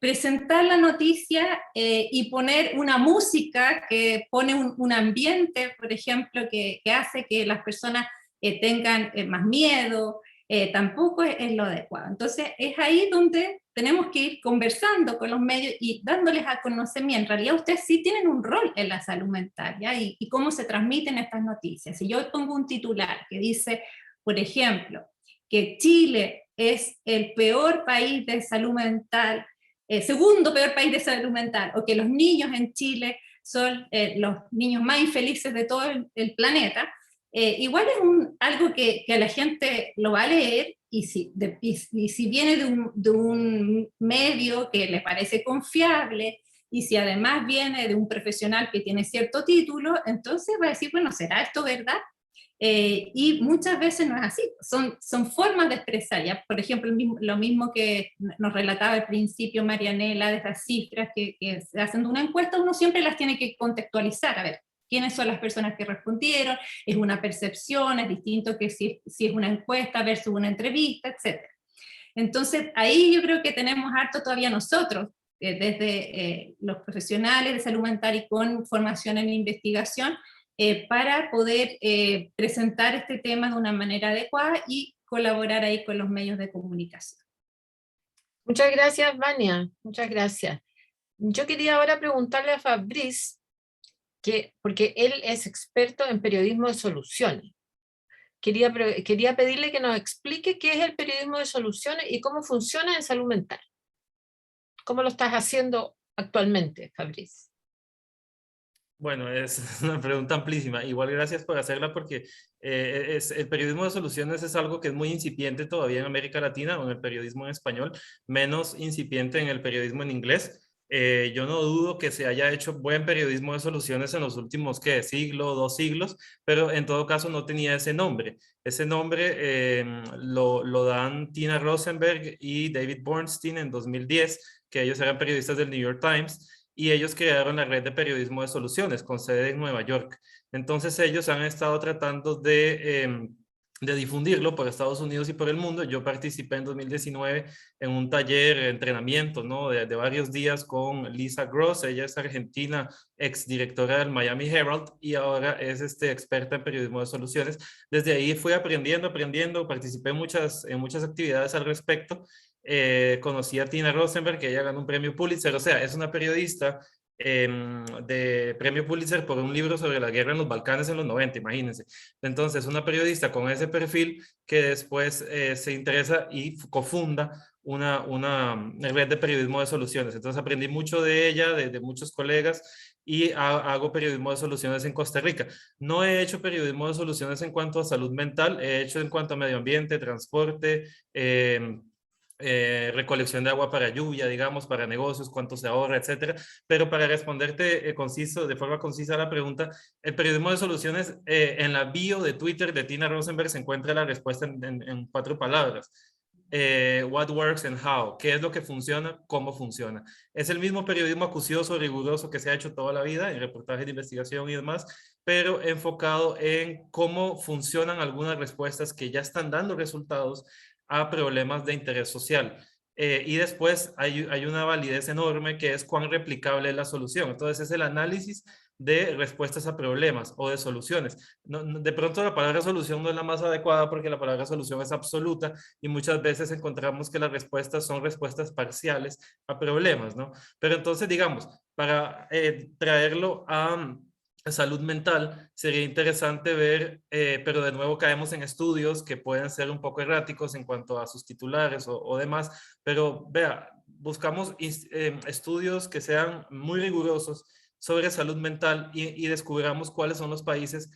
E: Presentar la noticia y poner una música que pone un ambiente, por ejemplo, que hace que las personas tengan más miedo, tampoco es lo adecuado. Entonces es ahí donde tenemos que ir conversando con los medios y dándoles a conocer, en realidad ustedes sí tienen un rol en la salud mental, ¿ya? Y cómo se transmiten estas noticias. Si yo pongo un titular que dice, por ejemplo, que Chile es el peor país de salud mental, segundo peor país de salud mental, o que los niños en Chile son los niños más infelices de todo el planeta, igual es algo que a la gente lo va a leer, y si viene de un medio que les parece confiable, y si además viene de un profesional que tiene cierto título, entonces va a decir, bueno, ¿será esto verdad? Y muchas veces no es así, son formas de expresar. Ya, por ejemplo, lo mismo que nos relataba al principio Marianela, de esas cifras que se hacen de una encuesta, uno siempre las tiene que contextualizar, a ver, quiénes son las personas que respondieron, es una percepción, es distinto que si es una encuesta versus una entrevista, etc. Entonces, ahí yo creo que tenemos harto todavía nosotros, desde los profesionales de salud mental y con formación en investigación, para poder presentar este tema de una manera adecuada y colaborar ahí con los medios de comunicación.
B: Muchas gracias, Vania, muchas gracias. Yo quería ahora preguntarle a Fabrice, porque él es experto en periodismo de soluciones. Quería pedirle que nos explique qué es el periodismo de soluciones y cómo funciona en salud mental. ¿Cómo lo estás haciendo actualmente, Fabrice?
H: Bueno, es una pregunta amplísima. Igual gracias por hacerla, porque el periodismo de soluciones es algo que es muy incipiente todavía en América Latina, o en el periodismo en español, menos incipiente en el periodismo en inglés. Yo no dudo que se haya hecho buen periodismo de soluciones en los últimos, siglo, 2 siglos, pero en todo caso no tenía ese nombre. Ese nombre lo dan Tina Rosenberg y David Bornstein en 2010, que ellos eran periodistas del New York Times, y ellos crearon la red de periodismo de soluciones con sede en Nueva York. Entonces ellos han estado tratando de difundirlo por Estados Unidos y por el mundo. Yo participé en 2019 en un taller de entrenamiento, ¿no? de varios días con Lisa Gross. Ella es argentina, exdirectora del Miami Herald, y ahora es experta en periodismo de soluciones. Desde ahí fui aprendiendo, participé en muchas actividades al respecto. Conocí a Tina Rosenberg, que ella ganó un premio Pulitzer, o sea, es una periodista de premio Pulitzer por un libro sobre la guerra en los Balcanes en los 90, imagínense. Entonces, una periodista con ese perfil que después se interesa y cofunda una red de periodismo de soluciones. Entonces, aprendí mucho de ella, de muchos colegas, y hago periodismo de soluciones en Costa Rica. No he hecho periodismo de soluciones en cuanto a salud mental, he hecho en cuanto a medio ambiente, transporte, recolección de agua para lluvia, digamos, para negocios, cuánto se ahorra, etcétera. Pero para responderte de forma concisa a la pregunta, el periodismo de soluciones, en la bio de Twitter de Tina Rosenberg se encuentra la respuesta en 4 palabras. What works and how, qué es lo que funciona, cómo funciona. Es el mismo periodismo acucioso, riguroso que se ha hecho toda la vida en reportajes de investigación y demás, pero enfocado en cómo funcionan algunas respuestas que ya están dando resultados a problemas de interés social. Y después hay una validez enorme, que es cuán replicable es la solución. Entonces es el análisis de respuestas a problemas o de soluciones. De pronto la palabra solución no es la más adecuada, porque la palabra solución es absoluta, y muchas veces encontramos que las respuestas son respuestas parciales a problemas, ¿no? Pero entonces, digamos, para traerlo a salud mental, sería interesante ver, pero de nuevo caemos en estudios que pueden ser un poco erráticos en cuanto a sus titulares o demás, pero vea, buscamos estudios que sean muy rigurosos sobre salud mental y descubramos cuáles son los países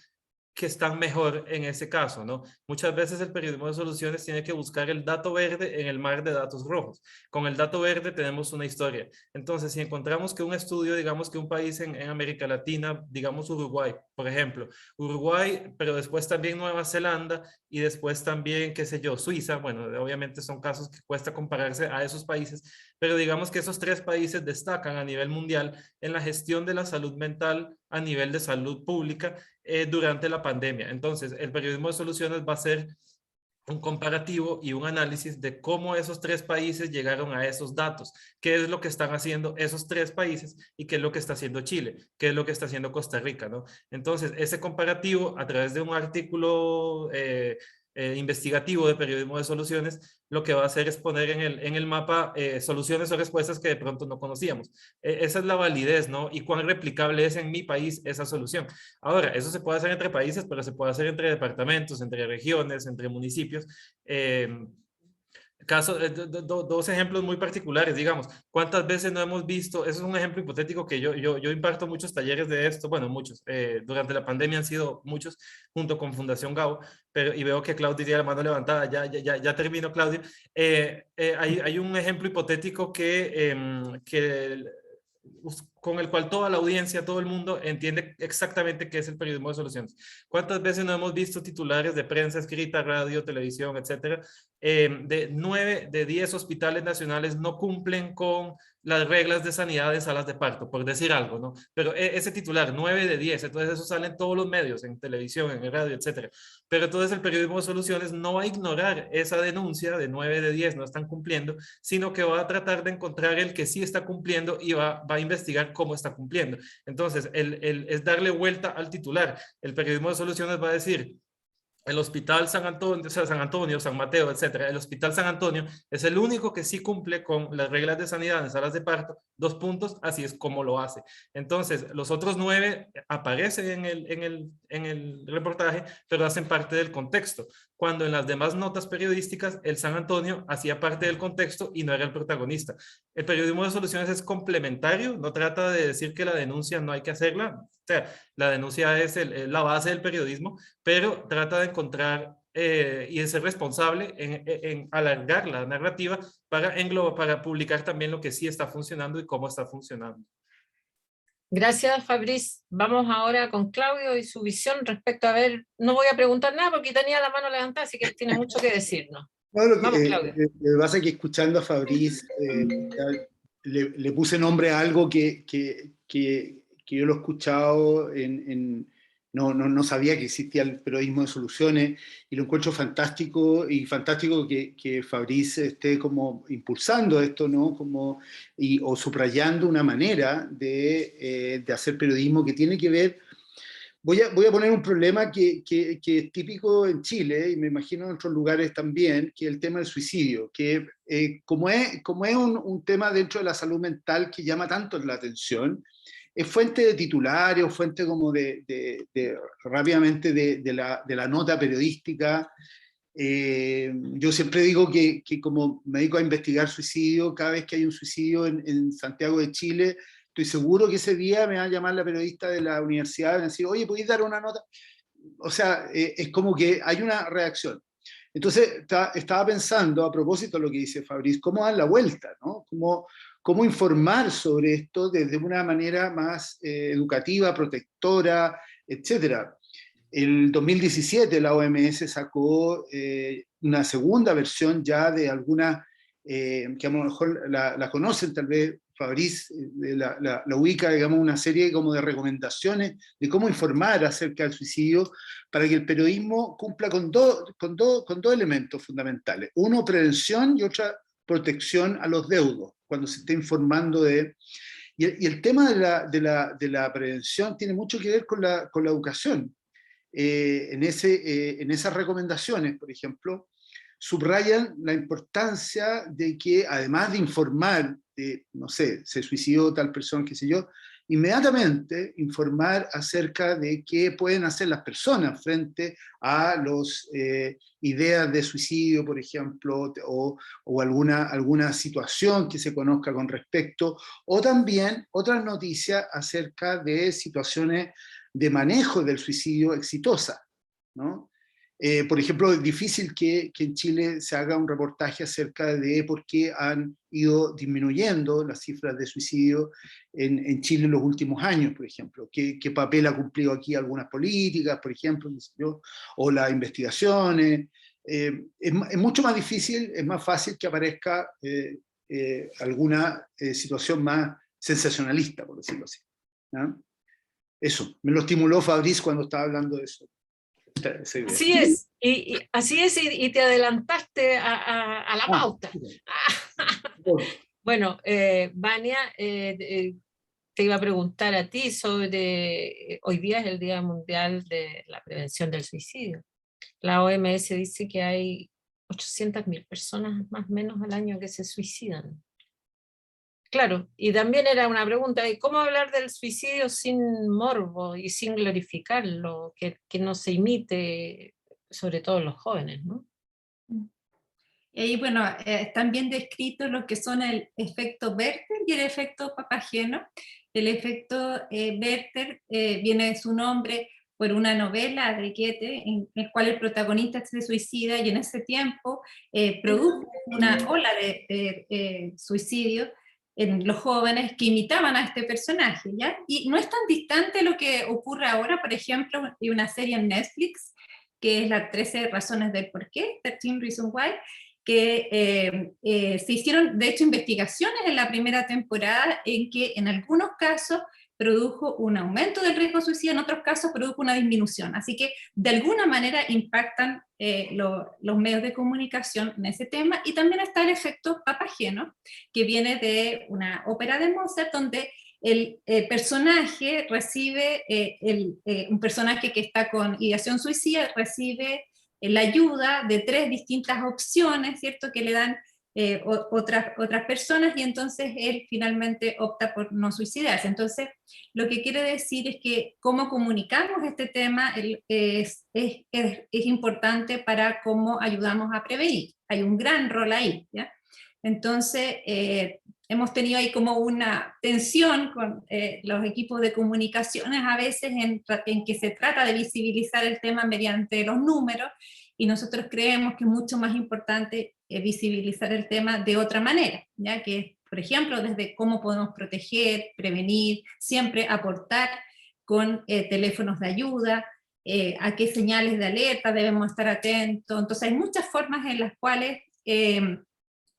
H: que están mejor en ese caso, ¿no? Muchas veces el periodismo de soluciones tiene que buscar el dato verde en el mar de datos rojos. Con el dato verde tenemos una historia. Entonces, si encontramos que un estudio, digamos que un país en América Latina, digamos Uruguay, por ejemplo, Uruguay, pero después también Nueva Zelanda, y después también, qué sé yo, Suiza, bueno, obviamente son casos que cuesta compararse a esos países, pero digamos que esos 3 países destacan a nivel mundial en la gestión de la salud mental a nivel de salud pública durante la pandemia. Entonces, el periodismo de soluciones va a ser un comparativo y un análisis de cómo esos 3 países llegaron a esos datos, qué es lo que están haciendo esos 3 países y qué es lo que está haciendo Chile, qué es lo que está haciendo Costa Rica, ¿no? Entonces, ese comparativo a través de un artículo investigativo de periodismo de soluciones, lo que va a hacer es poner en el mapa soluciones o respuestas que de pronto no conocíamos. Esa es la validez, ¿no? Y cuán replicable es en mi país esa solución. Ahora, eso se puede hacer entre países, pero se puede hacer entre departamentos, entre regiones, entre municipios. Dos ejemplos muy particulares, digamos. ¿Cuántas veces no hemos visto? Eso es un ejemplo hipotético que yo imparto muchos talleres de esto, bueno, muchos. Durante la pandemia han sido muchos, junto con Fundación Gao, y veo que Claudia tiene la mano levantada. Ya termino, Claudia. Hay un ejemplo hipotético con el cual toda la audiencia, todo el mundo entiende exactamente qué es el periodismo de soluciones. ¿Cuántas veces no hemos visto titulares de prensa escrita, radio, televisión, etcétera? De 9 de 10 hospitales nacionales no cumplen con las reglas de sanidad de salas de parto, por decir algo, ¿no? Pero ese titular, 9 de 10, entonces eso sale en todos los medios, en televisión, en radio, etcétera. Pero entonces el periodismo de soluciones no va a ignorar esa denuncia de 9 de 10 no están cumpliendo, sino que va a tratar de encontrar el que sí está cumpliendo y va a investigar cómo está cumpliendo. Entonces, es darle vuelta al titular. El periodismo de soluciones va a decir, el Hospital San Antonio, San Mateo, etcétera. El Hospital San Antonio es el único que sí cumple con las reglas de sanidad en salas de parto, 2 puntos, así es como lo hace. Entonces, los otros 9 aparecen en el reportaje, pero hacen parte del contexto. Cuando en las demás notas periodísticas, el San Antonio hacía parte del contexto y no era el protagonista. El periodismo de soluciones es complementario, no trata de decir que la denuncia no hay que hacerla. O sea, la denuncia es la base del periodismo, pero trata de encontrar y de ser responsable en alargar la narrativa para publicar también lo que sí está funcionando y cómo está funcionando.
B: Gracias, Fabrice. Vamos ahora con Claudio y su visión respecto a ver, no voy a preguntar nada porque tenía la mano levantada, así que tiene mucho que decirnos.
F: No,
B: Vamos, Claudio.
F: lo que pasa es que escuchando a Fabrice, le puse nombre a algo que yo lo he escuchado no sabía que existía el periodismo de soluciones y lo encuentro fantástico y fantástico que Fabrice esté como impulsando esto, ¿no? O subrayando una manera de hacer periodismo que tiene que ver. Voy a poner un problema que es típico en Chile y me imagino en otros lugares también, que es el tema del suicidio, que como es un tema dentro de la salud mental que llama tanto la atención, es fuente de titulares, fuente como rápidamente de la nota periodística. Yo siempre digo que como me dedico a investigar suicidio, cada vez que hay un suicidio en Santiago de Chile, estoy seguro que ese día me va a llamar la periodista de la universidad y va a decir, oye, ¿podéis dar una nota? O sea, es como que hay una reacción. Entonces, estaba pensando, a propósito de lo que dice Fabrice, cómo dar la vuelta, ¿no? Cómo informar sobre esto desde una manera más educativa, protectora, etcétera. El 2017 la OMS sacó una segunda versión ya de alguna, que a lo mejor la conocen, tal vez Fabrice la ubica, digamos, una serie como de recomendaciones de cómo informar acerca del suicidio para que el periodismo cumpla con dos elementos fundamentales. Uno, prevención y otra, protección a los deudos, cuando se está informando de... Y el tema de la prevención tiene mucho que ver con la educación. En esas recomendaciones, por ejemplo, subrayan la importancia de que, además de informar, no sé, se suicidó tal persona, qué sé yo, inmediatamente informar acerca de qué pueden hacer las personas frente a las ideas de suicidio, por ejemplo, o alguna situación que se conozca con respecto, o también otras noticias acerca de situaciones de manejo del suicidio exitosa, ¿no? Por ejemplo, es difícil que en Chile se haga un reportaje acerca de por qué han ido disminuyendo las cifras de suicidio en Chile en los últimos años, por ejemplo. ¿Qué papel ha cumplido aquí algunas políticas, por ejemplo, o las investigaciones? Es mucho más difícil, es más fácil que aparezca alguna situación más sensacionalista, por decirlo así, ¿no? Eso, me lo estimuló Fabrice cuando estaba hablando de eso.
B: Así es, y te adelantaste a la pauta. Bueno, Vania, te iba a preguntar a ti sobre, hoy día es el Día Mundial de la Prevención del Suicidio. La OMS dice que hay 800.000 personas más o menos al año que se suicidan. Claro, y también era una pregunta, ¿cómo hablar del suicidio sin morbo y sin glorificarlo, que no se imite, sobre todo en los jóvenes, ¿no?
E: Y bueno, están bien descritos lo que son el efecto Werther y el efecto Papageno. El efecto Werther viene de su nombre por una novela de Goethe, en el cual el protagonista se suicida y en ese tiempo produjo una ola de suicidio en los jóvenes que imitaban a este personaje, ¿ya? Y no es tan distante lo que ocurre ahora, por ejemplo, hay una serie en Netflix, que es las 13 razones del por qué, 13 Reasons Why, que se hicieron, de hecho, investigaciones en la primera temporada en que en algunos casos produjo un aumento del riesgo de suicidio, en otros casos produjo una disminución. Así que de alguna manera impactan los medios de comunicación en ese tema. Y también está el efecto Papageno, que viene de una ópera de Mozart, donde el personaje recibe, un personaje que está con ideación suicida recibe la ayuda de 3 distintas opciones, ¿cierto?, que le dan otras personas, y entonces él finalmente opta por no suicidarse. Entonces, lo que quiere decir es que cómo comunicamos este tema es importante para cómo ayudamos a prevenir. Hay un gran rol ahí, ¿ya? Entonces, hemos tenido ahí como una tensión con los equipos de comunicaciones a veces en que se trata de visibilizar el tema mediante los números, y nosotros creemos que es mucho más importante visibilizar el tema de otra manera, ¿ya? Que, por ejemplo, desde cómo podemos proteger, prevenir, siempre aportar con teléfonos de ayuda, a qué señales de alerta debemos estar atentos. Entonces hay muchas formas en las cuales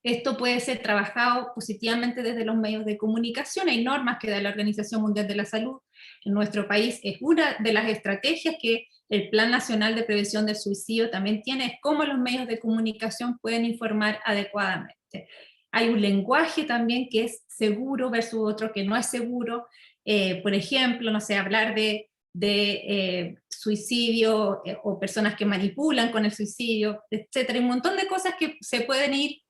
E: esto puede ser trabajado positivamente desde los medios de comunicación. Hay normas que da la Organización Mundial de la Salud. En nuestro país es una de las estrategias que el Plan Nacional de Prevención del Suicidio también tiene, es cómo los medios de comunicación pueden informar adecuadamente. Hay un lenguaje también que es seguro versus otro que no es seguro. Por ejemplo, no sé, hablar de suicidio o personas que manipulan con el suicidio, etcétera. Hay un montón de cosas que se pueden ir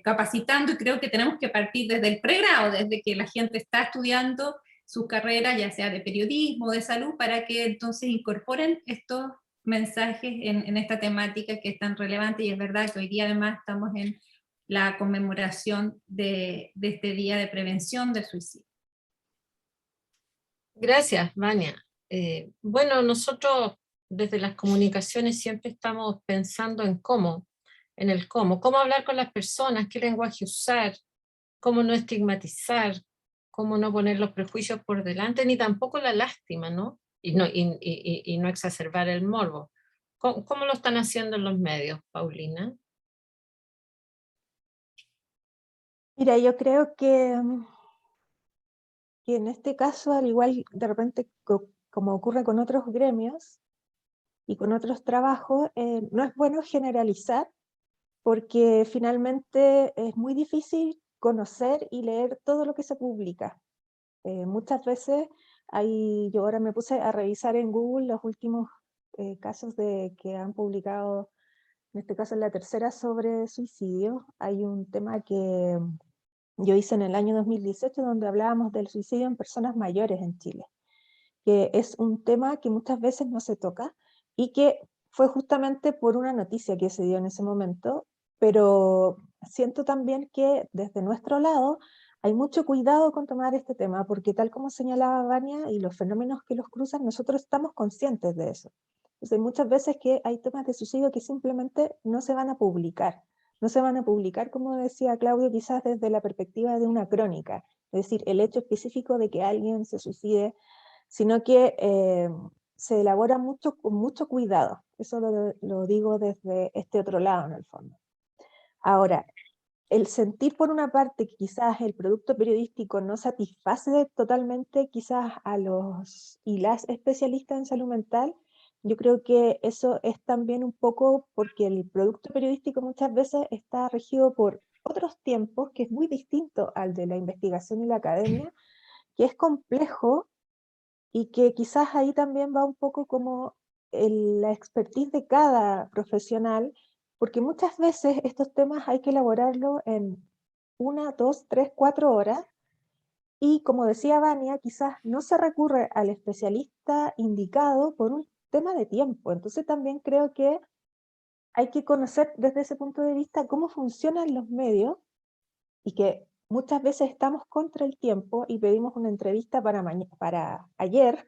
E: capacitando, y creo que tenemos que partir desde el pregrado, desde que la gente está estudiando su carrera, ya sea de periodismo, de salud, para que entonces incorporen estos mensajes en esta temática que es tan relevante. Y es verdad que hoy día además estamos en la conmemoración de este Día de Prevención del Suicidio.
B: Gracias, Vania. Bueno, nosotros desde las comunicaciones siempre estamos pensando en cómo hablar con las personas, qué lenguaje usar, cómo no estigmatizar, cómo no poner los prejuicios por delante, ni tampoco la lástima, ¿no? Y no exacerbar el morbo. ¿Cómo lo están haciendo en los medios, Paulina?
G: Mira, yo creo que en este caso, al igual de repente como ocurre con otros gremios y con otros trabajos, no es bueno generalizar, porque finalmente es muy difícil conocer y leer todo lo que se publica. Muchas veces yo ahora me puse a revisar en Google los últimos casos que han publicado, en este caso en la tercera sobre suicidio. Hay un tema que yo hice en el año 2018 donde hablábamos del suicidio en personas mayores en Chile, que es un tema que muchas veces no se toca y que fue justamente por una noticia que se dio en ese momento, pero siento también que desde nuestro lado hay mucho cuidado con tomar este tema, porque tal como señalaba Vania y los fenómenos que los cruzan, nosotros estamos conscientes de eso. Entonces hay muchas veces que hay temas de suicidio que simplemente no se van a publicar. No se van a publicar, como decía Claudio, quizás desde la perspectiva de una crónica, es decir, el hecho específico de que alguien se suicide, sino que se elabora con mucho cuidado. Eso lo digo desde este otro lado, en el fondo. Ahora, el sentir por una parte que quizás el producto periodístico no satisface totalmente quizás a los y las especialistas en salud mental, yo creo que eso es también un poco porque el producto periodístico muchas veces está regido por otros tiempos, que es muy distinto al de la investigación y la academia, que es complejo, y que quizás ahí también va un poco como la expertise de cada profesional, porque muchas veces estos temas hay que elaborarlo en 1, 2, 3, 4 horas, y como decía Vania, quizás no se recurre al especialista indicado por un tema de tiempo. Entonces también creo que hay que conocer desde ese punto de vista cómo funcionan los medios y que muchas veces estamos contra el tiempo y pedimos una entrevista para ayer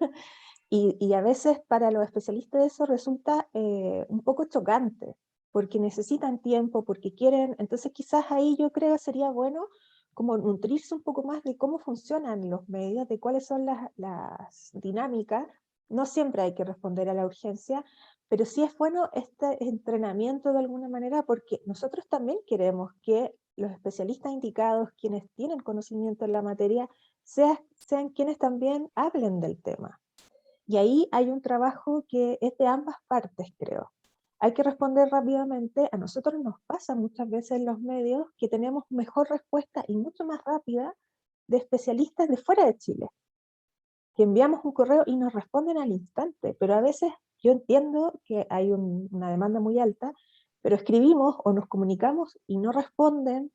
G: y a veces para los especialistas eso resulta un poco chocante, porque necesitan tiempo, porque quieren, entonces quizás ahí yo creo que sería bueno como nutrirse un poco más de cómo funcionan los medios, de cuáles son las dinámicas. No siempre hay que responder a la urgencia, pero sí es bueno este entrenamiento de alguna manera, porque nosotros también queremos que los especialistas indicados, quienes tienen conocimiento en la materia, sean quienes también hablen del tema. Y ahí hay un trabajo que es de ambas partes, creo. Hay que responder rápidamente. A nosotros nos pasa muchas veces en los medios que tenemos mejor respuesta y mucho más rápida de especialistas de fuera de Chile, que enviamos un correo y nos responden al instante, pero a veces yo entiendo que hay una demanda muy alta, pero escribimos o nos comunicamos y no responden,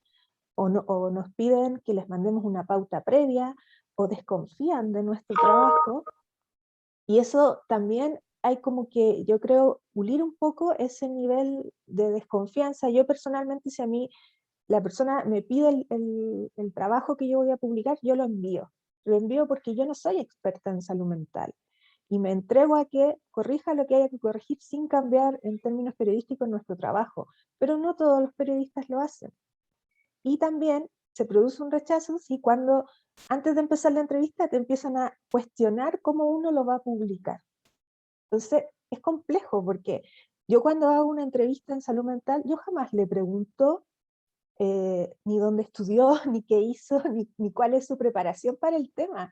G: o nos piden que les mandemos una pauta previa, o desconfían de nuestro trabajo, y eso también hay como que, yo creo, pulir un poco ese nivel de desconfianza. Yo personalmente, si a mí la persona me pide el trabajo que yo voy a publicar, yo lo envío. Lo envío porque yo no soy experta en salud mental. Y me entrego a que corrija lo que haya que corregir sin cambiar en términos periodísticos nuestro trabajo. Pero no todos los periodistas lo hacen. Y también se produce un rechazo si cuando antes de empezar la entrevista te empiezan a cuestionar cómo uno lo va a publicar. Entonces es complejo porque yo cuando hago una entrevista en salud mental, yo jamás le pregunto ni dónde estudió, ni qué hizo, ni cuál es su preparación para el tema.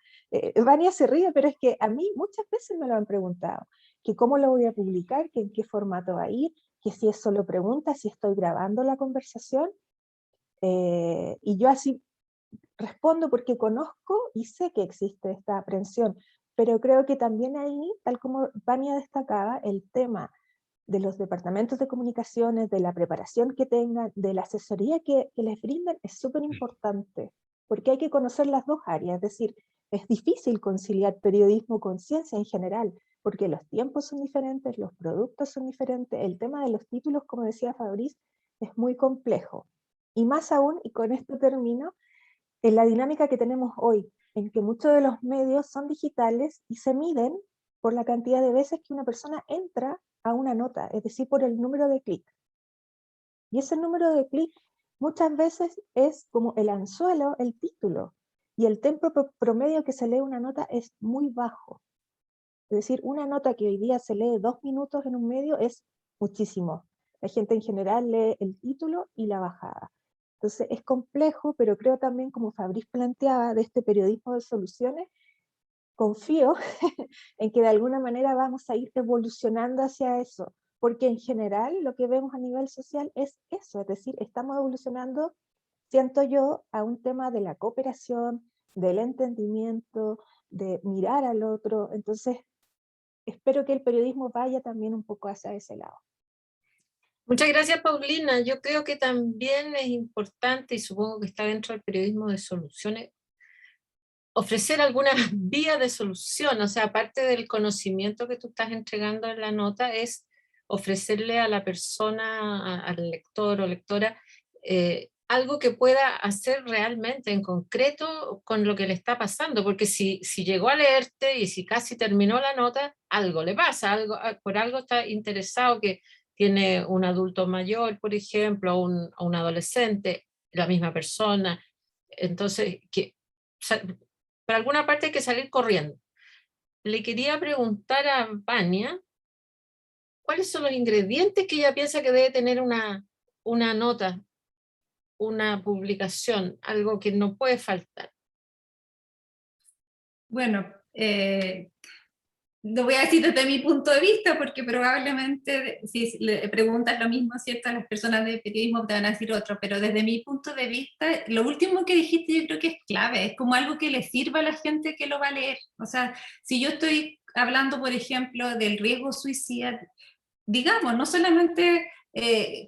G: Vania se ríe, pero es que a mí muchas veces me lo han preguntado, que cómo lo voy a publicar, que en qué formato va a ir, que si es solo pregunta, si estoy grabando la conversación, y yo así respondo porque conozco y sé que existe esta aprensión, pero creo que también ahí, tal como Vania destacaba, el tema de los departamentos de comunicaciones, de la preparación que tengan, de la asesoría que les brinden, es súper importante, porque hay que conocer las dos áreas, es decir, es difícil conciliar periodismo con ciencia en general, porque los tiempos son diferentes, los productos son diferentes, el tema de los títulos, como decía Fabriz, es muy complejo. Y más aún, y con esto termino, en la dinámica que tenemos hoy, en que muchos de los medios son digitales y se miden por la cantidad de veces que una persona entra a una nota, es decir, por el número de clic. Y ese número de clic muchas veces es como el anzuelo, el título, y el tiempo promedio que se lee una nota es muy bajo. Es decir, una nota que hoy día se lee 2 minutos en un medio es muchísimo. La gente en general lee el título y la bajada. Entonces es complejo, pero creo también, como Fabriz planteaba, de este periodismo de soluciones, confío en que de alguna manera vamos a ir evolucionando hacia eso, porque en general lo que vemos a nivel social es eso, es decir, estamos evolucionando, siento yo, a un tema de la cooperación, del entendimiento, de mirar al otro. Entonces espero que el periodismo vaya también un poco hacia ese lado.
B: Muchas gracias, Paulina. Yo creo que también es importante, y supongo que está dentro del periodismo de soluciones, ofrecer alguna vía de solución. O sea, aparte del conocimiento que tú estás entregando en la nota, es ofrecerle a la persona, al lector o lectora, algo que pueda hacer realmente en concreto con lo que le está pasando, porque si llegó a leerte y si casi terminó la nota, algo le pasa, por algo está interesado, que tiene un adulto mayor, por ejemplo, o un adolescente, la misma persona. Entonces, por alguna parte hay que salir corriendo. Le quería preguntar a Vania, ¿cuáles son los ingredientes que ella piensa que debe tener una nota, una publicación, algo que no puede faltar?
E: Bueno, lo voy a decir desde mi punto de vista, porque probablemente si le preguntas lo mismo, ¿cierto?, a las personas de periodismo te van a decir otro, pero desde mi punto de vista, lo último que dijiste yo creo que es clave, es como algo que le sirva a la gente que lo va a leer. O sea, si yo estoy hablando, por ejemplo, del riesgo suicida, digamos, no solamente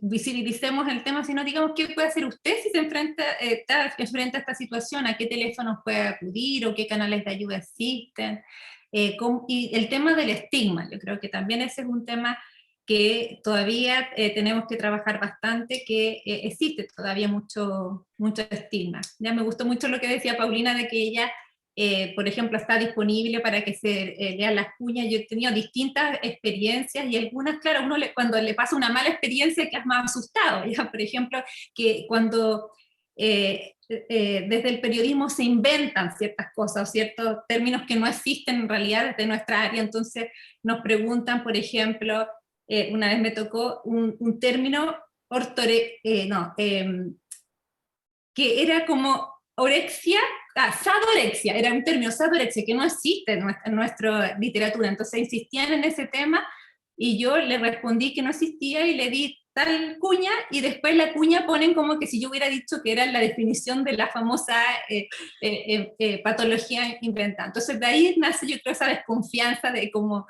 E: visibilicemos el tema, sino digamos qué puede hacer usted si se enfrenta a esta situación, a qué teléfonos puede acudir o qué canales de ayuda existen. Y el tema del estigma, yo creo que también ese es un tema que todavía tenemos que trabajar bastante, que existe todavía mucho estigma. Ya me gustó mucho lo que decía Paulina, de que ella, por ejemplo, está disponible para que se lean las cuñas. Yo he tenido distintas experiencias y algunas, claro, cuando le pasa una mala experiencia quedas más asustado. ¿Ya? Por ejemplo, que cuando desde el periodismo se inventan ciertas cosas, ciertos términos que no existen en realidad desde nuestra área, entonces nos preguntan, por ejemplo, una vez me tocó un término que era como orexia, sadorexia, era un término sadorexia que no existe en nuestra literatura, entonces insistían en ese tema y yo le respondí que no existía y le di tal cuña, y después la cuña ponen como que si yo hubiera dicho que era la definición de la famosa patología inventada. Entonces de ahí nace, yo creo, esa desconfianza de cómo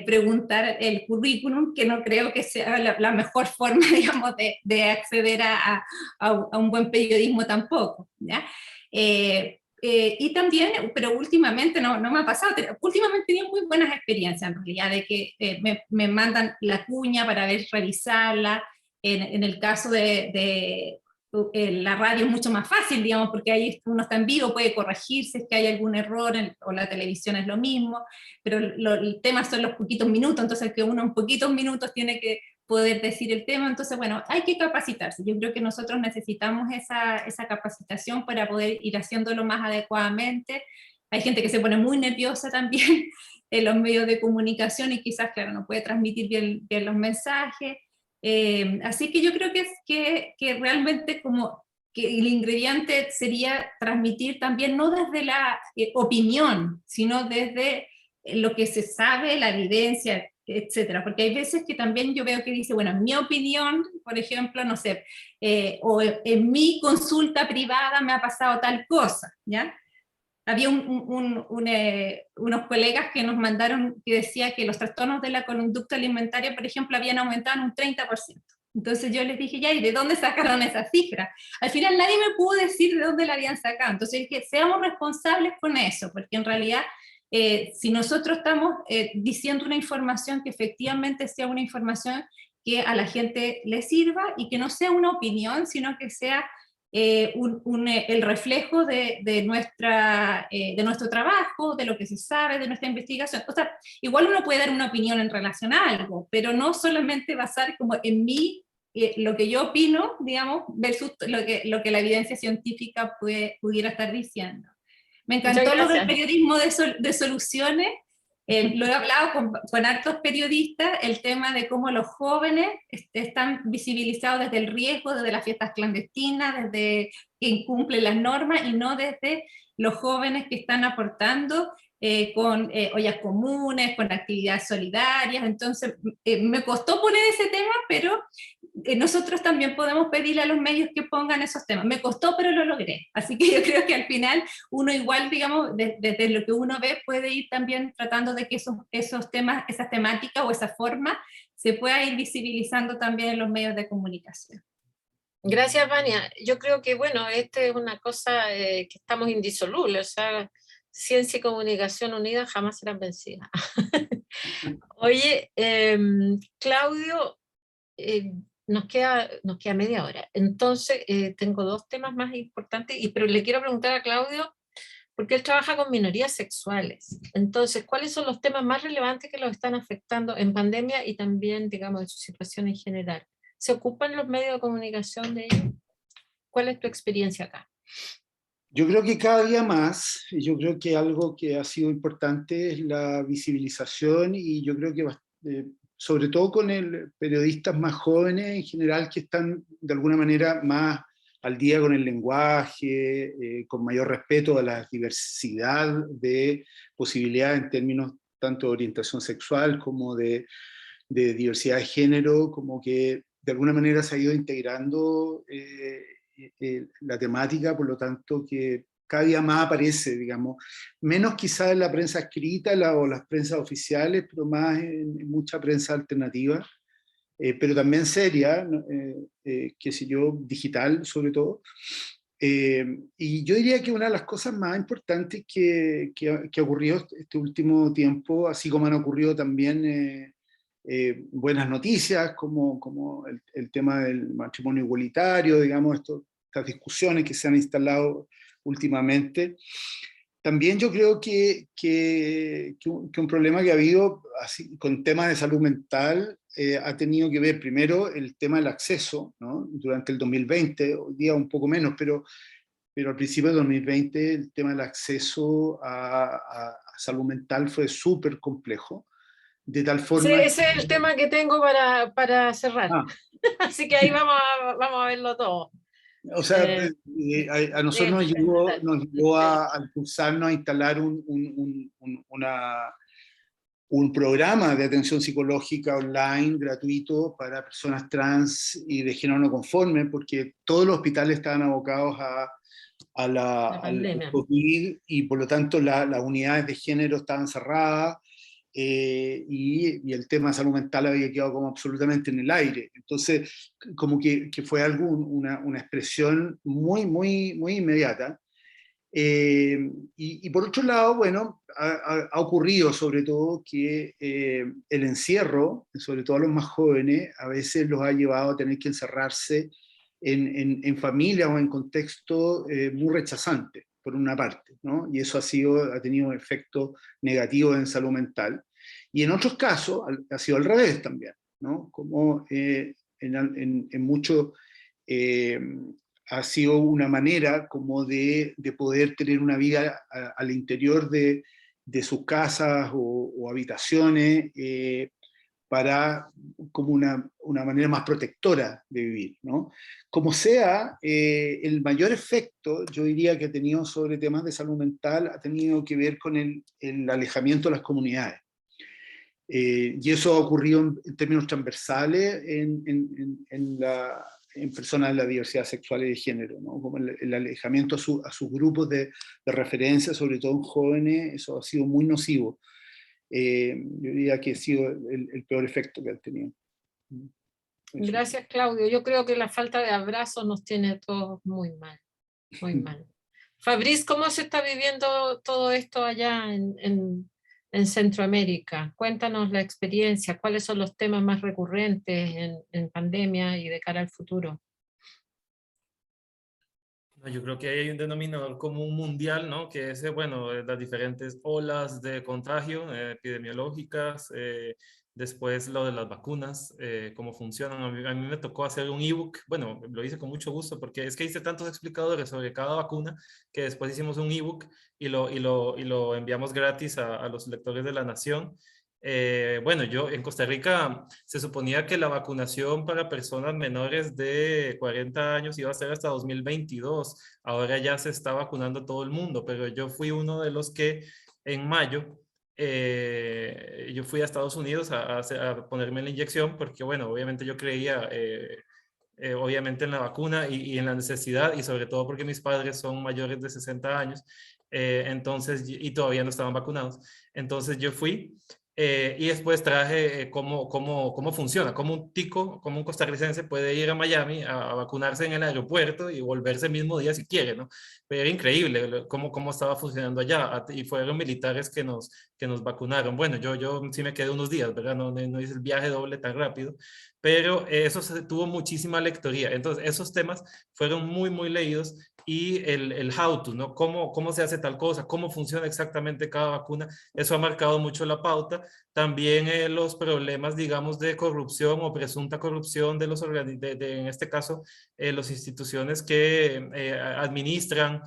E: preguntar el currículum, que no creo que sea la mejor forma, digamos, de acceder a un buen periodismo tampoco, ¿ya? Y también, pero últimamente no me ha pasado, últimamente he tenido muy buenas experiencias en realidad, de que me mandan la cuña para revisarla. En el caso de la radio es mucho más fácil, digamos, porque ahí uno está en vivo, puede corregirse si es que hay algún error, o la televisión es lo mismo, pero el tema son los poquitos minutos, entonces que uno en poquitos minutos tiene que poder decir el tema. Entonces, bueno, hay que capacitarse. Yo creo que nosotros necesitamos esa capacitación para poder ir haciéndolo más adecuadamente. Hay gente que se pone muy nerviosa también en los medios de comunicación y quizás, claro, no puede transmitir bien los mensajes. Así que yo creo que realmente como que el ingrediente sería transmitir también, no desde la opinión, sino desde lo que se sabe, la evidencia, etcétera, porque hay veces que también yo veo que dice, bueno, en mi opinión, por ejemplo, no sé, o en mi consulta privada me ha pasado tal cosa, ¿ya? Había unos colegas que nos mandaron que decía que los trastornos de la conducta alimentaria, por ejemplo, habían aumentado en un 30%. Entonces yo les dije, ya, ¿y de dónde sacaron esa cifra? Al final nadie me pudo decir de dónde la habían sacado. Entonces dije, seamos responsables con eso, porque en realidad si nosotros estamos diciendo una información que efectivamente sea una información que a la gente le sirva y que no sea una opinión, sino que sea el reflejo de nuestro trabajo, de lo que se sabe, de nuestra investigación. O sea, igual uno puede dar una opinión en relación a algo, pero no solamente basar como en mí, lo que yo opino, digamos, versus lo que la evidencia científica pudiera estar diciendo. Me encantó lo del periodismo de soluciones. Lo he hablado con hartos periodistas, el tema de cómo los jóvenes están visibilizados desde el riesgo, desde las fiestas clandestinas, desde que incumplen las normas, y no desde los jóvenes que están aportando con ollas comunes, con actividades solidarias. Entonces me costó poner ese tema, pero nosotros también podemos pedirle a los medios que pongan esos temas. Me costó, pero lo logré. Así que yo creo que al final uno igual, digamos, desde lo que uno ve, puede ir también tratando de que esos temas, esas temáticas o esa forma se pueda ir visibilizando también en los medios de comunicación.
B: Gracias, Vania. Yo creo que, bueno, esta es una cosa que estamos indisolubles, o sea, ciencia y comunicación unidas jamás serán vencidas. Oye, Claudio, nos queda media hora. Entonces, tengo dos temas más importantes, pero le quiero preguntar a Claudio, porque él trabaja con minorías sexuales. Entonces, ¿cuáles son los temas más relevantes que los están afectando en pandemia y también, digamos, en su situación en general? ¿Se ocupan los medios de comunicación de ello? ¿Cuál es tu experiencia acá?
F: Yo creo que cada día más, y yo creo que algo que ha sido importante es la visibilización, y yo creo que sobre todo con periodistas más jóvenes en general, que están de alguna manera más al día con el lenguaje, con mayor respeto a la diversidad de posibilidades en términos tanto de orientación sexual como de diversidad de género, como que de alguna manera se ha ido integrando la temática, por lo tanto que cada día más aparece, digamos, menos quizás en la prensa escrita o las prensas oficiales, pero más en mucha prensa alternativa, pero también seria, qué sé yo, digital sobre todo. Y yo diría que una de las cosas más importantes que ha ocurrido este último tiempo, así como han ocurrido también buenas noticias, como el tema del matrimonio igualitario, digamos, estas discusiones que se han instalado últimamente. También yo creo que un problema que ha habido así, con temas de salud mental ha tenido que ver primero el tema del acceso, ¿no? Durante el 2020, hoy día un poco menos, pero al principio del 2020 el tema del acceso a salud mental fue súper complejo, de tal forma...
B: Ese es el tema que tengo para cerrar. Así que ahí vamos a verlo todo.
F: O sea, a nosotros nos llevó a impulsarnos a instalar un programa de atención psicológica online gratuito para personas trans y de género no conforme, porque todos los hospitales estaban abocados al COVID y por lo tanto las unidades de género estaban cerradas. Y el tema de salud mental había quedado como absolutamente en el aire. Entonces, como que fue algo, una expresión muy, muy, muy inmediata. Y por otro lado, bueno, ha ocurrido sobre todo que el encierro, sobre todo a los más jóvenes, a veces los ha llevado a tener que encerrarse en familias o en contextos muy rechazantes, por una parte, ¿no? Y eso ha tenido efectos negativos en salud mental. Y en otros casos ha sido al revés también, ¿no? Como en muchos ha sido una manera como de poder tener una vida al interior de sus casas o habitaciones para como una manera más protectora de vivir, ¿no? Como sea, el mayor efecto, yo diría que ha tenido sobre temas de salud mental, ha tenido que ver con el alejamiento de las comunidades. Y eso ha ocurrido en términos transversales en personas de la diversidad sexual y de género, ¿no? Como el alejamiento a sus grupos de referencia, sobre todo en jóvenes, eso ha sido muy nocivo. Yo diría que ha sido el peor efecto que ha tenido. Eso.
B: Gracias, Claudio. Yo creo que la falta de abrazos nos tiene a todos muy mal, muy mal. Fabrice, ¿cómo se está viviendo todo esto allá en Centroamérica? Cuéntanos la experiencia, cuáles son los temas más recurrentes en pandemia y de cara al futuro.
H: Yo creo que hay un denominador común mundial, ¿no? Que es, bueno, las diferentes olas de contagio epidemiológicas, después lo de las vacunas, cómo funcionan. A mí me tocó hacer un ebook, bueno, lo hice con mucho gusto porque es que hice tantos explicadores sobre cada vacuna que después hicimos un ebook y lo enviamos gratis a los lectores de La Nación. Bueno, yo en Costa Rica se suponía que la vacunación para personas menores de 40 años iba a ser hasta 2022. Ahora ya se está vacunando todo el mundo, pero yo fui uno de los que en mayo yo fui a Estados Unidos a ponerme la inyección porque, bueno, obviamente yo creía obviamente en la vacuna y en la necesidad, y sobre todo porque mis padres son mayores de 60 años, entonces, y todavía no estaban vacunados. Entonces yo fui y después traje cómo funciona, cómo un tico, como un costarricense puede ir a Miami a vacunarse en el aeropuerto y volverse el mismo día si quiere, ¿no? Pero era increíble cómo estaba funcionando allá, y fueron militares que nos vacunaron. Bueno, yo sí me quedé unos días, ¿verdad? No hice el viaje doble tan rápido, pero eso tuvo muchísima lectoría. Entonces, esos temas fueron muy, muy leídos, y el how to, ¿no? Cómo se hace tal cosa, cómo funciona exactamente cada vacuna, eso ha marcado mucho la pauta. También los problemas, digamos, de corrupción o presunta corrupción de los en este caso, las instituciones que administran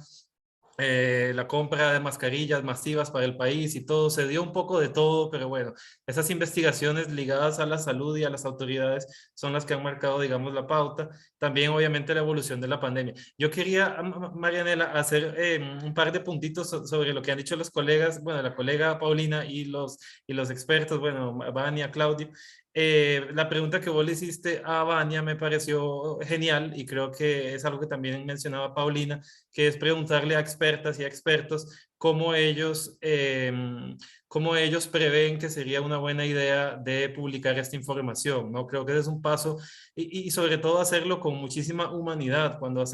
H: la compra de mascarillas masivas para el país y todo, se dio un poco de todo, pero bueno, esas investigaciones ligadas a la salud y a las autoridades son las que han marcado, digamos, la pauta. También, obviamente, la evolución de la pandemia. Yo quería, Marianela, hacer un par de puntitos sobre lo que han dicho los colegas, bueno, la colega Paulina y los expertos, bueno, Vania, Claudio. La pregunta que vos le hiciste a Vania me pareció genial, y creo que es algo que también mencionaba Paulina, que es preguntarle a expertas y a expertos cómo ellos cómo ellos prevén que sería una buena idea de publicar esta información, ¿no? Creo que ese es un paso y sobre todo hacerlo con muchísima humanidad cuando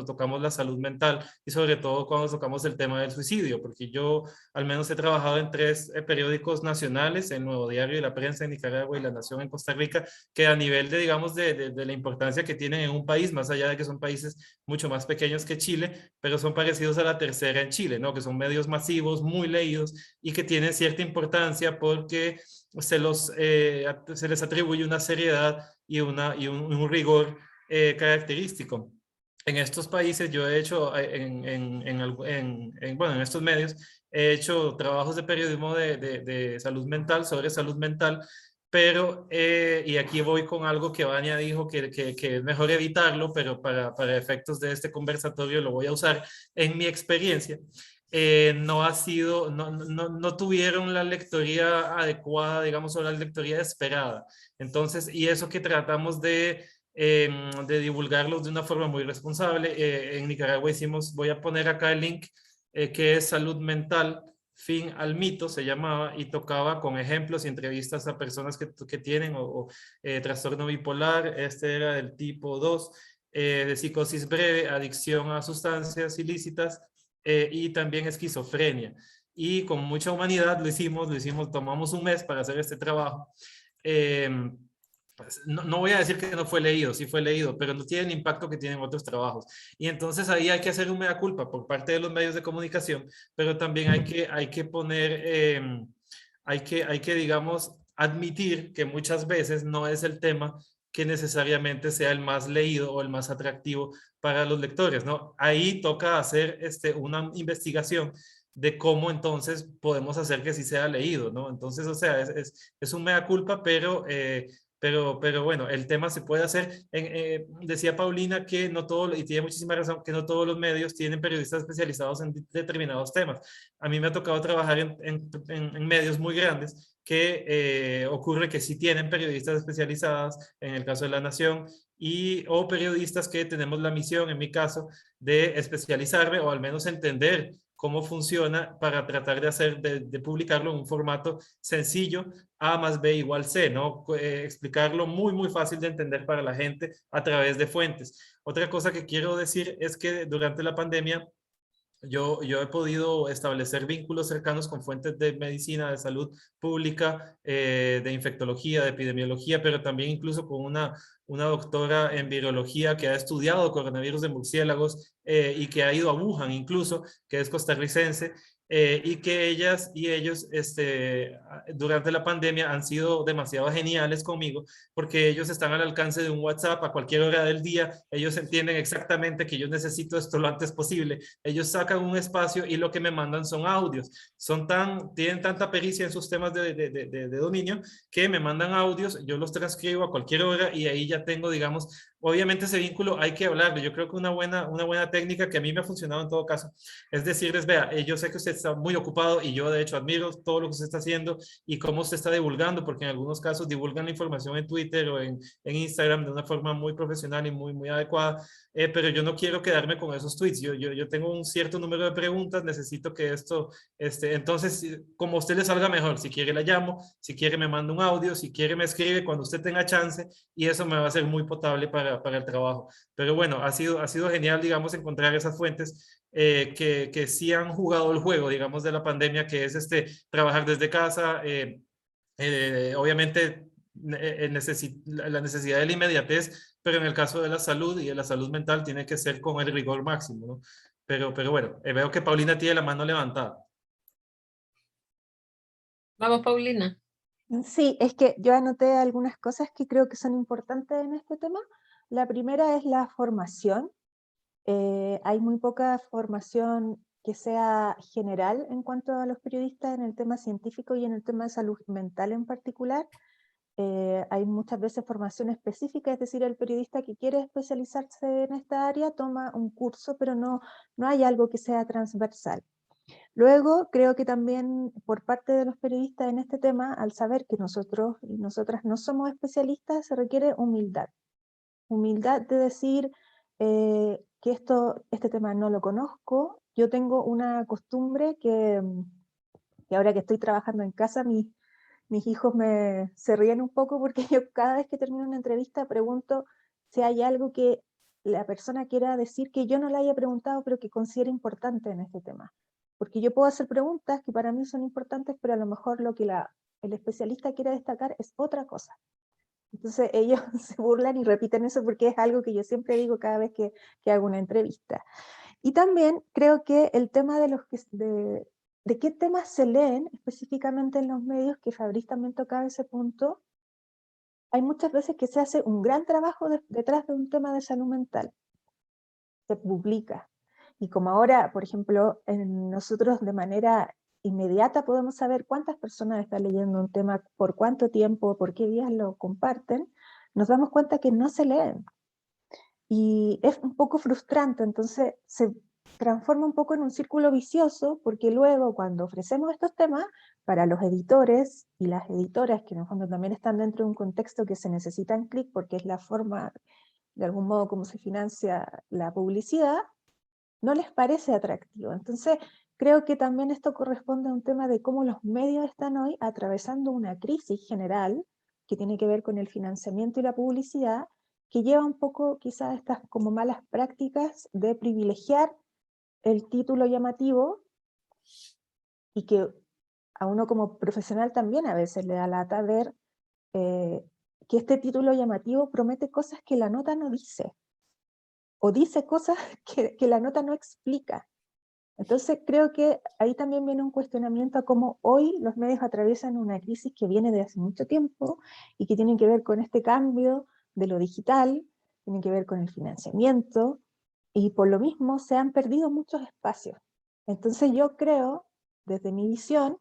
H: tocamos la salud mental y sobre todo cuando tocamos el tema del suicidio, porque yo al menos he trabajado en 3 periódicos nacionales, el Nuevo Diario y La Prensa en Nicaragua y La Nación en Costa Rica, que a nivel de, digamos, de la importancia que tienen en un país, más allá de que son países mucho más pequeños que Chile, pero son parecidos a La Tercera en Chile, ¿no? Que son medios masivos, muy leídos y que tienen cierta importancia porque se les atribuye una seriedad y un rigor característico. En estos países yo he hecho, bueno, en estos medios, he hecho trabajos de periodismo de salud mental, sobre salud mental, pero, y aquí voy con algo que Vania dijo que es mejor evitarlo, pero para efectos de este conversatorio lo voy a usar. En mi experiencia, no tuvieron la lectoría adecuada, digamos, o la lectoría esperada. Entonces, y eso que tratamos de divulgarlos de una forma muy responsable. En Nicaragua voy a poner acá el link, que es Salud Mental, Fin al Mito, se llamaba, y tocaba con ejemplos y entrevistas a personas que tienen trastorno bipolar. Este era del tipo 2, de psicosis breve, adicción a sustancias ilícitas, y también esquizofrenia. Y con mucha humanidad lo hicimos, tomamos un mes para hacer este trabajo. No voy a decir que no fue leído, sí fue leído, pero no tiene el impacto que tienen otros trabajos. Y entonces ahí hay que hacer un mea culpa por parte de los medios de comunicación, pero también hay que poner, hay que, digamos, admitir que muchas veces no es el tema que necesariamente sea el más leído o el más atractivo para los lectores, ¿no? Ahí toca hacer una investigación de cómo entonces podemos hacer que sí sea leído, ¿no? Entonces, o sea, es un mea culpa, pero bueno, el tema se puede hacer. Decía Paulina que no todo, y tiene muchísima razón, que no todos los medios tienen periodistas especializados en determinados temas. A mí me ha tocado trabajar en medios muy grandes que ocurre que sí tienen periodistas especializados, en el caso de La Nación, o periodistas que tenemos la misión, en mi caso, de especializarme o al menos entender cómo funciona para tratar de publicarlo en un formato sencillo, A más B igual C, ¿no? Explicarlo muy, muy fácil de entender para la gente a través de fuentes. Otra cosa que quiero decir es que durante la pandemia yo he podido establecer vínculos cercanos con fuentes de medicina, de salud pública, de infectología, de epidemiología, pero también incluso con una doctora en virología que ha estudiado coronavirus de murciélagos, y que ha ido a Wuhan incluso, que es costarricense, y que ellas y ellos durante la pandemia han sido demasiado geniales conmigo, porque ellos están al alcance de un WhatsApp a cualquier hora del día. Ellos entienden exactamente que yo necesito esto lo antes posible. Ellos sacan un espacio y lo que me mandan son audios. Tienen tanta pericia en sus temas de dominio que me mandan audios, yo los transcribo a cualquier hora y ahí ya tengo, digamos, obviamente ese vínculo hay que hablarlo. Yo creo que una buena técnica que a mí me ha funcionado en todo caso es decirles, vea, yo sé que usted está muy ocupado y yo de hecho admiro todo lo que usted está haciendo y cómo usted está divulgando, porque en algunos casos divulgan la información en Twitter o en Instagram de una forma muy profesional y muy, muy adecuada, pero yo no quiero quedarme con esos tweets. Yo tengo un cierto número de preguntas, necesito que esto, entonces, como a usted le salga mejor, si quiere la llamo, si quiere me manda un audio, si quiere me escribe cuando usted tenga chance y eso me va a ser muy potable para el trabajo. Pero bueno, ha sido genial, digamos, encontrar esas fuentes que sí han jugado el juego, digamos, de la pandemia, que es trabajar desde casa, obviamente la necesidad de la inmediatez, pero en el caso de la salud y de la salud mental tiene que ser con el rigor máximo, ¿no? Pero bueno, veo que Paulina tiene la mano levantada.
B: Vamos, Paulina.
G: Sí, es que yo anoté algunas cosas que creo que son importantes en este tema. La primera es la formación. Hay muy poca formación que sea general en cuanto a los periodistas en el tema científico y en el tema de salud mental en particular. Hay muchas veces formación específica, es decir, el periodista que quiere especializarse en esta área toma un curso, pero no hay algo que sea transversal. Luego, creo que también por parte de los periodistas en este tema, al saber que nosotros y nosotras no somos especialistas, se requiere humildad. Humildad de decir que este tema no lo conozco. Yo tengo una costumbre que Y ahora que estoy trabajando en casa, mis hijos se ríen un poco porque yo cada vez que termino una entrevista pregunto si hay algo que la persona quiera decir que yo no le haya preguntado, pero que considere importante en este tema. Porque yo puedo hacer preguntas que para mí son importantes, pero a lo mejor lo que el especialista quiere destacar es otra cosa. Entonces ellos se burlan y repiten eso porque es algo que yo siempre digo cada vez que hago una entrevista. Y también creo que el tema de qué temas se leen específicamente en los medios, que Fabrice también tocaba ese punto, hay muchas veces que se hace un gran trabajo detrás de un tema de salud mental. Se publica. Y como ahora, por ejemplo, nosotros de manera inmediata podemos saber cuántas personas están leyendo un tema, por cuánto tiempo, por qué días lo comparten, nos damos cuenta que no se leen. Y es un poco frustrante, entonces se transforma un poco en un círculo vicioso, porque luego cuando ofrecemos estos temas, para los editores y las editoras, que en el fondo también están dentro de un contexto que se necesitan clic, porque es la forma, de algún modo, como se financia la publicidad, no les parece atractivo. Entonces, creo que también esto corresponde a un tema de cómo los medios están hoy atravesando una crisis general, que tiene que ver con el financiamiento y la publicidad, que lleva un poco quizás estas como malas prácticas de privilegiar el título llamativo, y que a uno como profesional también a veces le da lata ver que este título llamativo promete cosas que la nota no dice, o dice cosas que la nota no explica. Entonces creo que ahí también viene un cuestionamiento a cómo hoy los medios atraviesan una crisis que viene de hace mucho tiempo y que tiene que ver con este cambio de lo digital, tiene que ver con el financiamiento, y por lo mismo se han perdido muchos espacios. Entonces yo creo, desde mi visión,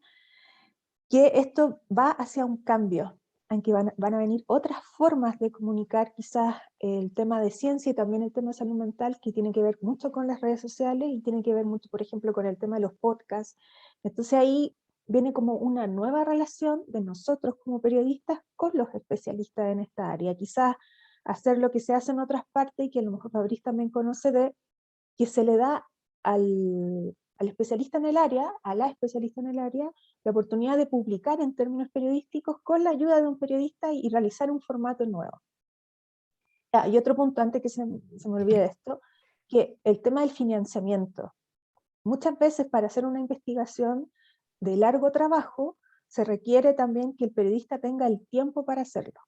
G: que esto va hacia un cambio, en que van a venir otras formas de comunicar quizás el tema de ciencia y también el tema de salud mental, que tiene que ver mucho con las redes sociales y tiene que ver mucho, por ejemplo, con el tema de los podcasts. Entonces ahí viene como una nueva relación de nosotros como periodistas con los especialistas en esta área. Quizás hacer lo que se hace en otras partes y que a lo mejor Fabrice también conoce, de que se le da al especialista en el área, a la especialista en el área, la oportunidad de publicar en términos periodísticos con la ayuda de un periodista y realizar un formato nuevo. Y otro punto antes que se me olvide esto, que el tema del financiamiento. Muchas veces para hacer una investigación de largo trabajo, se requiere también que el periodista tenga el tiempo para hacerlo.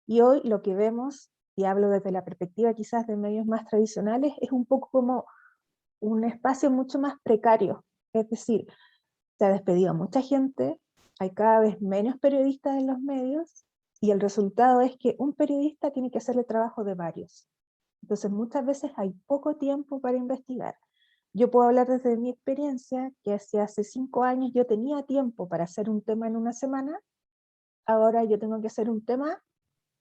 G: Y hoy lo que vemos, y hablo desde la perspectiva quizás de medios más tradicionales, es un poco como un espacio mucho más precario. Es decir, se ha despedido a mucha gente, hay cada vez menos periodistas en los medios, y el resultado es que un periodista tiene que hacer el trabajo de varios. Entonces muchas veces hay poco tiempo para investigar. Yo puedo hablar desde mi experiencia, que hace 5 años yo tenía tiempo para hacer un tema en una semana, ahora yo tengo que hacer un tema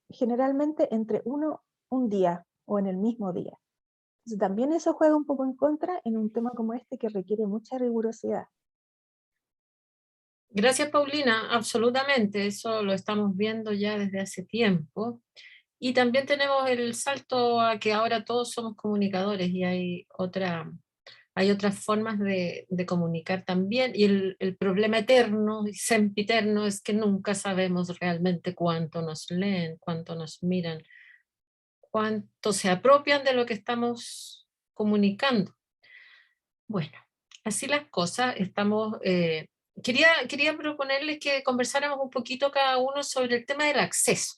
G: generalmente entre un día o en el mismo día. Entonces, también eso juega un poco en contra en un tema como este que requiere mucha rigurosidad.
B: Gracias, Paulina. Absolutamente, eso lo estamos viendo ya desde hace tiempo. Y también tenemos el salto a que ahora todos somos comunicadores y hay otras formas de comunicar también. Y el problema eterno y sempiterno es que nunca sabemos realmente cuánto nos leen, cuánto nos miran, cuánto se apropian de lo que estamos comunicando. Bueno, así las cosas, quería proponerles que conversáramos un poquito cada uno sobre el tema del acceso,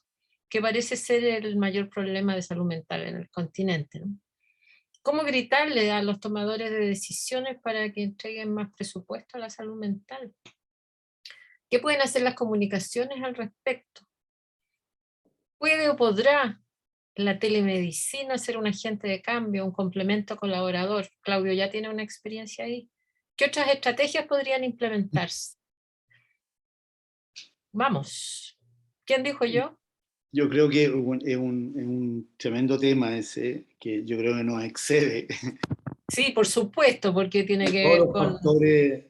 B: que parece ser el mayor problema de salud mental en el continente, ¿no? ¿Cómo gritarle a los tomadores de decisiones para que entreguen más presupuesto a la salud mental? ¿Qué pueden hacer las comunicaciones al respecto? ¿Puede o podrá la telemedicina ser un agente de cambio, un complemento colaborador? Claudio ya tiene una experiencia ahí. ¿Qué otras estrategias podrían implementarse? Vamos. ¿Quién dijo yo?
F: Yo creo que es un tremendo tema ese, que yo creo que nos excede.
B: Sí, por supuesto, porque tiene que
F: Todos
B: ver
F: los
B: con...
F: factores,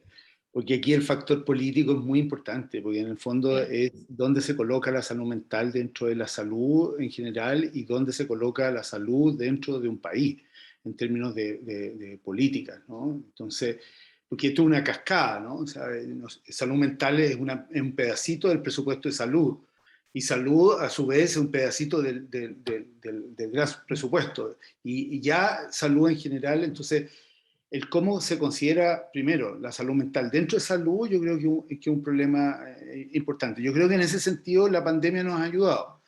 F: porque aquí el factor político es muy importante, porque en el fondo es dónde se coloca la salud mental dentro de la salud en general y dónde se coloca la salud dentro de un país, en términos de políticas, ¿no? Entonces, porque esto es una cascada, ¿no? O sea, salud mental es un pedacito del presupuesto de salud, y salud a su vez es un pedacito del gran presupuesto, y ya salud en general. Entonces el cómo se considera primero la salud mental dentro de salud, yo creo que es un problema importante. Yo creo que en ese sentido la pandemia nos ha ayudado.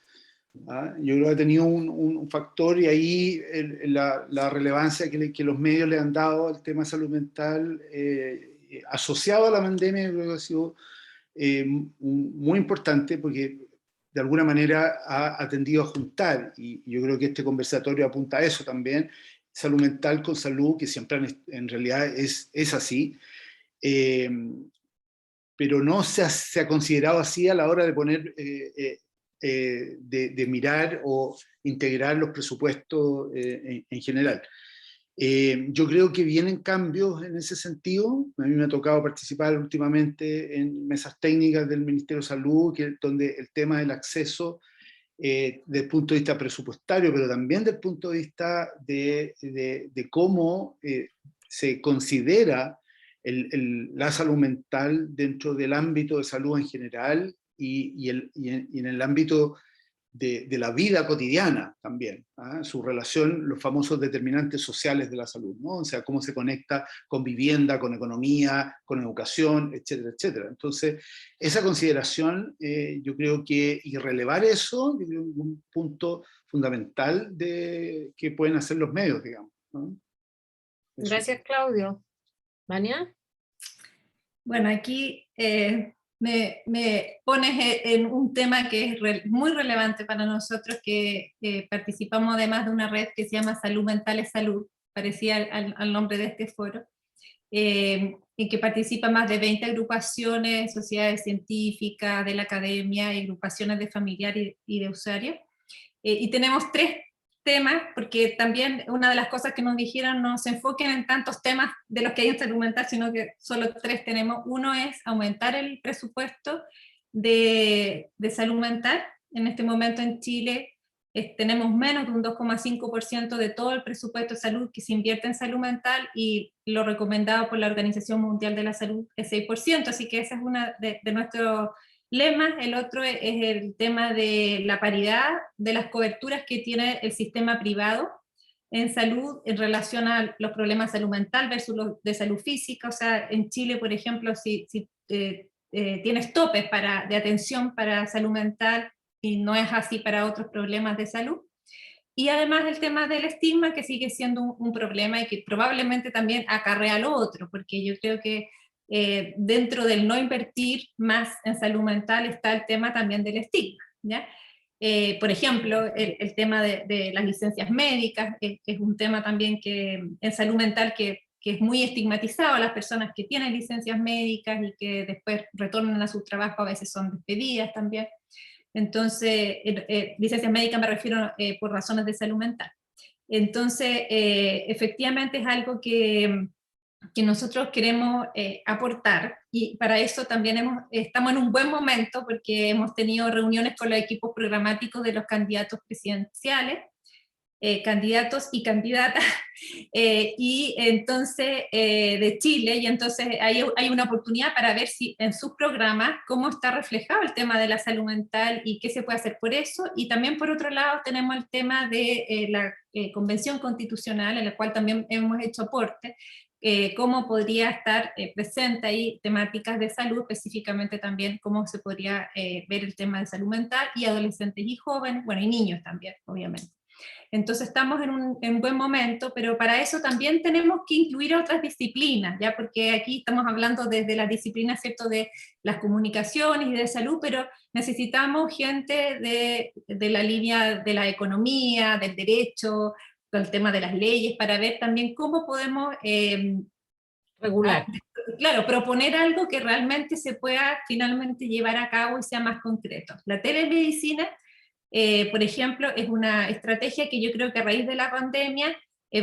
F: Yo creo que ha tenido un factor, y ahí la relevancia que los medios le han dado al tema de salud mental asociado a la pandemia, yo creo que ha sido muy importante, porque de alguna manera ha tendido a juntar, y yo creo que este conversatorio apunta a eso también, salud mental con salud, que siempre en realidad es así, pero no se ha considerado así a la hora de poner, de mirar o integrar los presupuestos en general. Yo creo que vienen cambios en ese sentido. A mí me ha tocado participar últimamente en mesas técnicas del Ministerio de Salud, donde el tema del acceso, desde el punto de vista presupuestario, pero también desde el punto de vista de cómo se considera la salud mental dentro del ámbito de salud en general, y en el ámbito de la vida cotidiana también, su relación, los famosos determinantes sociales de la salud, ¿no? O sea, cómo se conecta con vivienda, con economía, con educación, etcétera, etcétera. Entonces, esa consideración, yo creo que, y relevar eso, yo creo que es un punto fundamental que pueden hacer los medios, digamos, ¿no?
B: Gracias, Claudio. ¿Vania?
E: Bueno, aquí me pones en un tema que es muy relevante para nosotros, que participamos además de una red que se llama Salud Mental es Salud, parecía al nombre de este foro, en que participan más de 20 agrupaciones, sociedades científicas, de la academia, y agrupaciones de familiares y de usuarios. Y tenemos 3 temas, porque también una de las cosas que nos dijeron, no se enfoquen en tantos temas de los que hay en salud mental, sino que solo 3 tenemos. Uno es aumentar el presupuesto de salud mental. En este momento en Chile tenemos menos de un 2,5% de todo el presupuesto de salud que se invierte en salud mental, y lo recomendado por la Organización Mundial de la Salud es 6%, así que esa es una de nuestros lemas. El otro es el tema de la paridad de las coberturas que tiene el sistema privado en salud en relación a los problemas de salud mental versus los de salud física. O sea, en Chile, por ejemplo, si tienes topes de atención para salud mental, y no es así para otros problemas de salud. Y además el tema del estigma, que sigue siendo un problema, y que probablemente también acarrea lo otro, porque yo creo que dentro del no invertir más en salud mental está el tema también del estigma, ¿ya? Por ejemplo, el tema de las licencias médicas es un tema también que en salud mental que es muy estigmatizado. A las personas que tienen licencias médicas y que después retornan a su trabajo, a veces son despedidas también. Entonces, licencias médicas me refiero por razones de salud mental. Entonces, efectivamente es algo que nosotros queremos aportar, y para eso también estamos en un buen momento, porque hemos tenido reuniones con los equipos programáticos de los candidatos presidenciales, candidatos y candidatas, y entonces de Chile, y entonces hay una oportunidad para ver si en sus programas cómo está reflejado el tema de la salud mental y qué se puede hacer por eso. Y también por otro lado tenemos el tema de la Convención Constitucional, en la cual también hemos hecho aporte, cómo podría estar presente ahí temáticas de salud, específicamente también cómo se podría ver el tema de salud mental, y adolescentes y jóvenes, bueno, y niños también, obviamente. Entonces estamos en un buen momento, pero para eso también tenemos que incluir otras disciplinas, ¿ya? Porque aquí estamos hablando desde las disciplinas, ¿cierto?, de las comunicaciones y de salud, pero necesitamos gente de la línea de la economía, del derecho, el tema de las leyes, para ver también cómo podemos
B: regular.
E: Claro, proponer algo que realmente se pueda finalmente llevar a cabo y sea más concreto. La telemedicina, por ejemplo, es una estrategia que yo creo que a raíz de la pandemia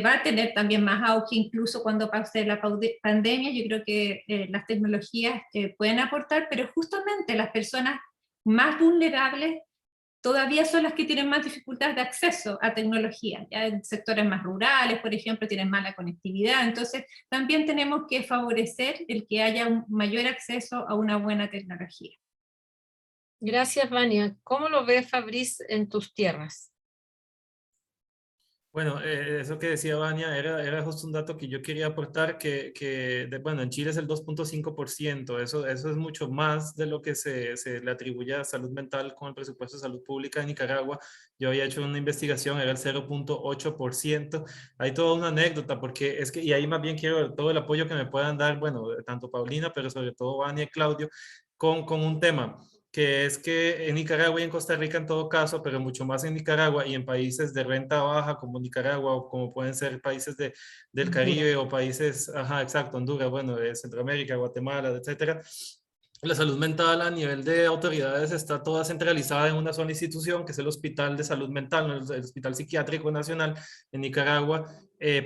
E: va a tener también más auge, incluso cuando pase la pandemia. Yo creo que las tecnologías pueden aportar, pero justamente las personas más vulnerables todavía son las que tienen más dificultades de acceso a tecnología. Ya en sectores más rurales, por ejemplo, tienen mala conectividad, entonces también tenemos que favorecer el que haya un mayor acceso a una buena tecnología.
B: Gracias, Vania. ¿Cómo lo ves, Fabrice, en tus tierras?
H: Bueno, eso que decía Vania era justo un dato que yo quería aportar, bueno, en Chile es el 2.5%, eso es mucho más de lo que se le atribuye a salud mental con el presupuesto de salud pública de Nicaragua. Yo había hecho una investigación, era el 0.8%. Hay toda una anécdota, porque es que, y ahí más bien quiero todo el apoyo que me puedan dar, bueno, tanto Paulina, pero sobre todo Vania y Claudio, con un tema, que es que en Nicaragua y en Costa Rica en todo caso, pero mucho más en Nicaragua y en países de renta baja como Nicaragua, o como pueden ser países del Caribe o países, ajá, exacto, Honduras, bueno, de Centroamérica, Guatemala, etcétera. La salud mental a nivel de autoridades está toda centralizada en una sola institución, que es el Hospital de Salud Mental, el Hospital Psiquiátrico Nacional en Nicaragua,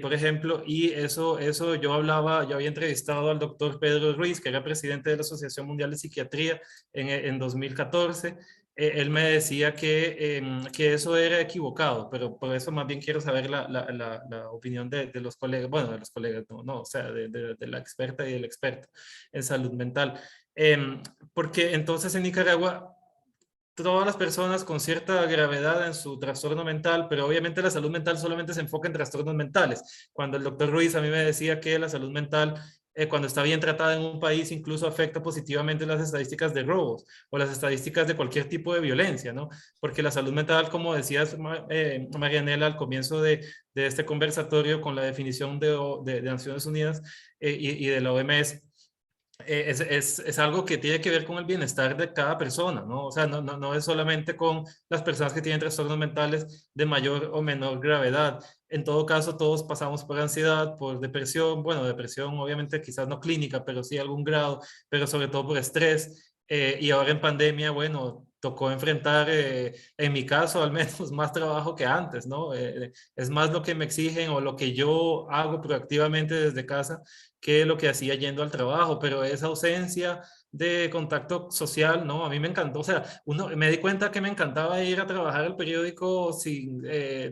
H: por ejemplo, y eso yo había entrevistado al doctor Pedro Ruiz, que era presidente de la Asociación Mundial de Psiquiatría en 2014. Él me decía que eso era equivocado, pero por eso más bien quiero saber la opinión de los colegas, bueno, de los colegas, no, o sea, de la experta y del experto en salud mental. Porque entonces en Nicaragua todas las personas con cierta gravedad en su trastorno mental, pero obviamente la salud mental solamente se enfoca en trastornos mentales. Cuando el doctor Ruiz a mí me decía que la salud mental, cuando está bien tratada en un país, incluso afecta positivamente las estadísticas de robos o las estadísticas de cualquier tipo de violencia, ¿no? Porque la salud mental, como decías, Marianela, al comienzo de este conversatorio con la definición de Naciones Unidas y de la OMS, es algo que tiene que ver con el bienestar de cada persona, ¿no? O sea, no es solamente con las personas que tienen trastornos mentales de mayor o menor gravedad. En todo caso, todos pasamos por ansiedad, por depresión, bueno, depresión obviamente quizás no clínica, pero sí algún grado, pero sobre todo por estrés. Y ahora en pandemia, bueno, tocó enfrentar, en mi caso al menos, más trabajo que antes, ¿no? Es más lo que me exigen o lo que yo hago proactivamente desde casa que lo que hacía yendo al trabajo, pero esa ausencia de contacto social, ¿no? A mí me encantó, o sea, me di cuenta que me encantaba ir a trabajar al periódico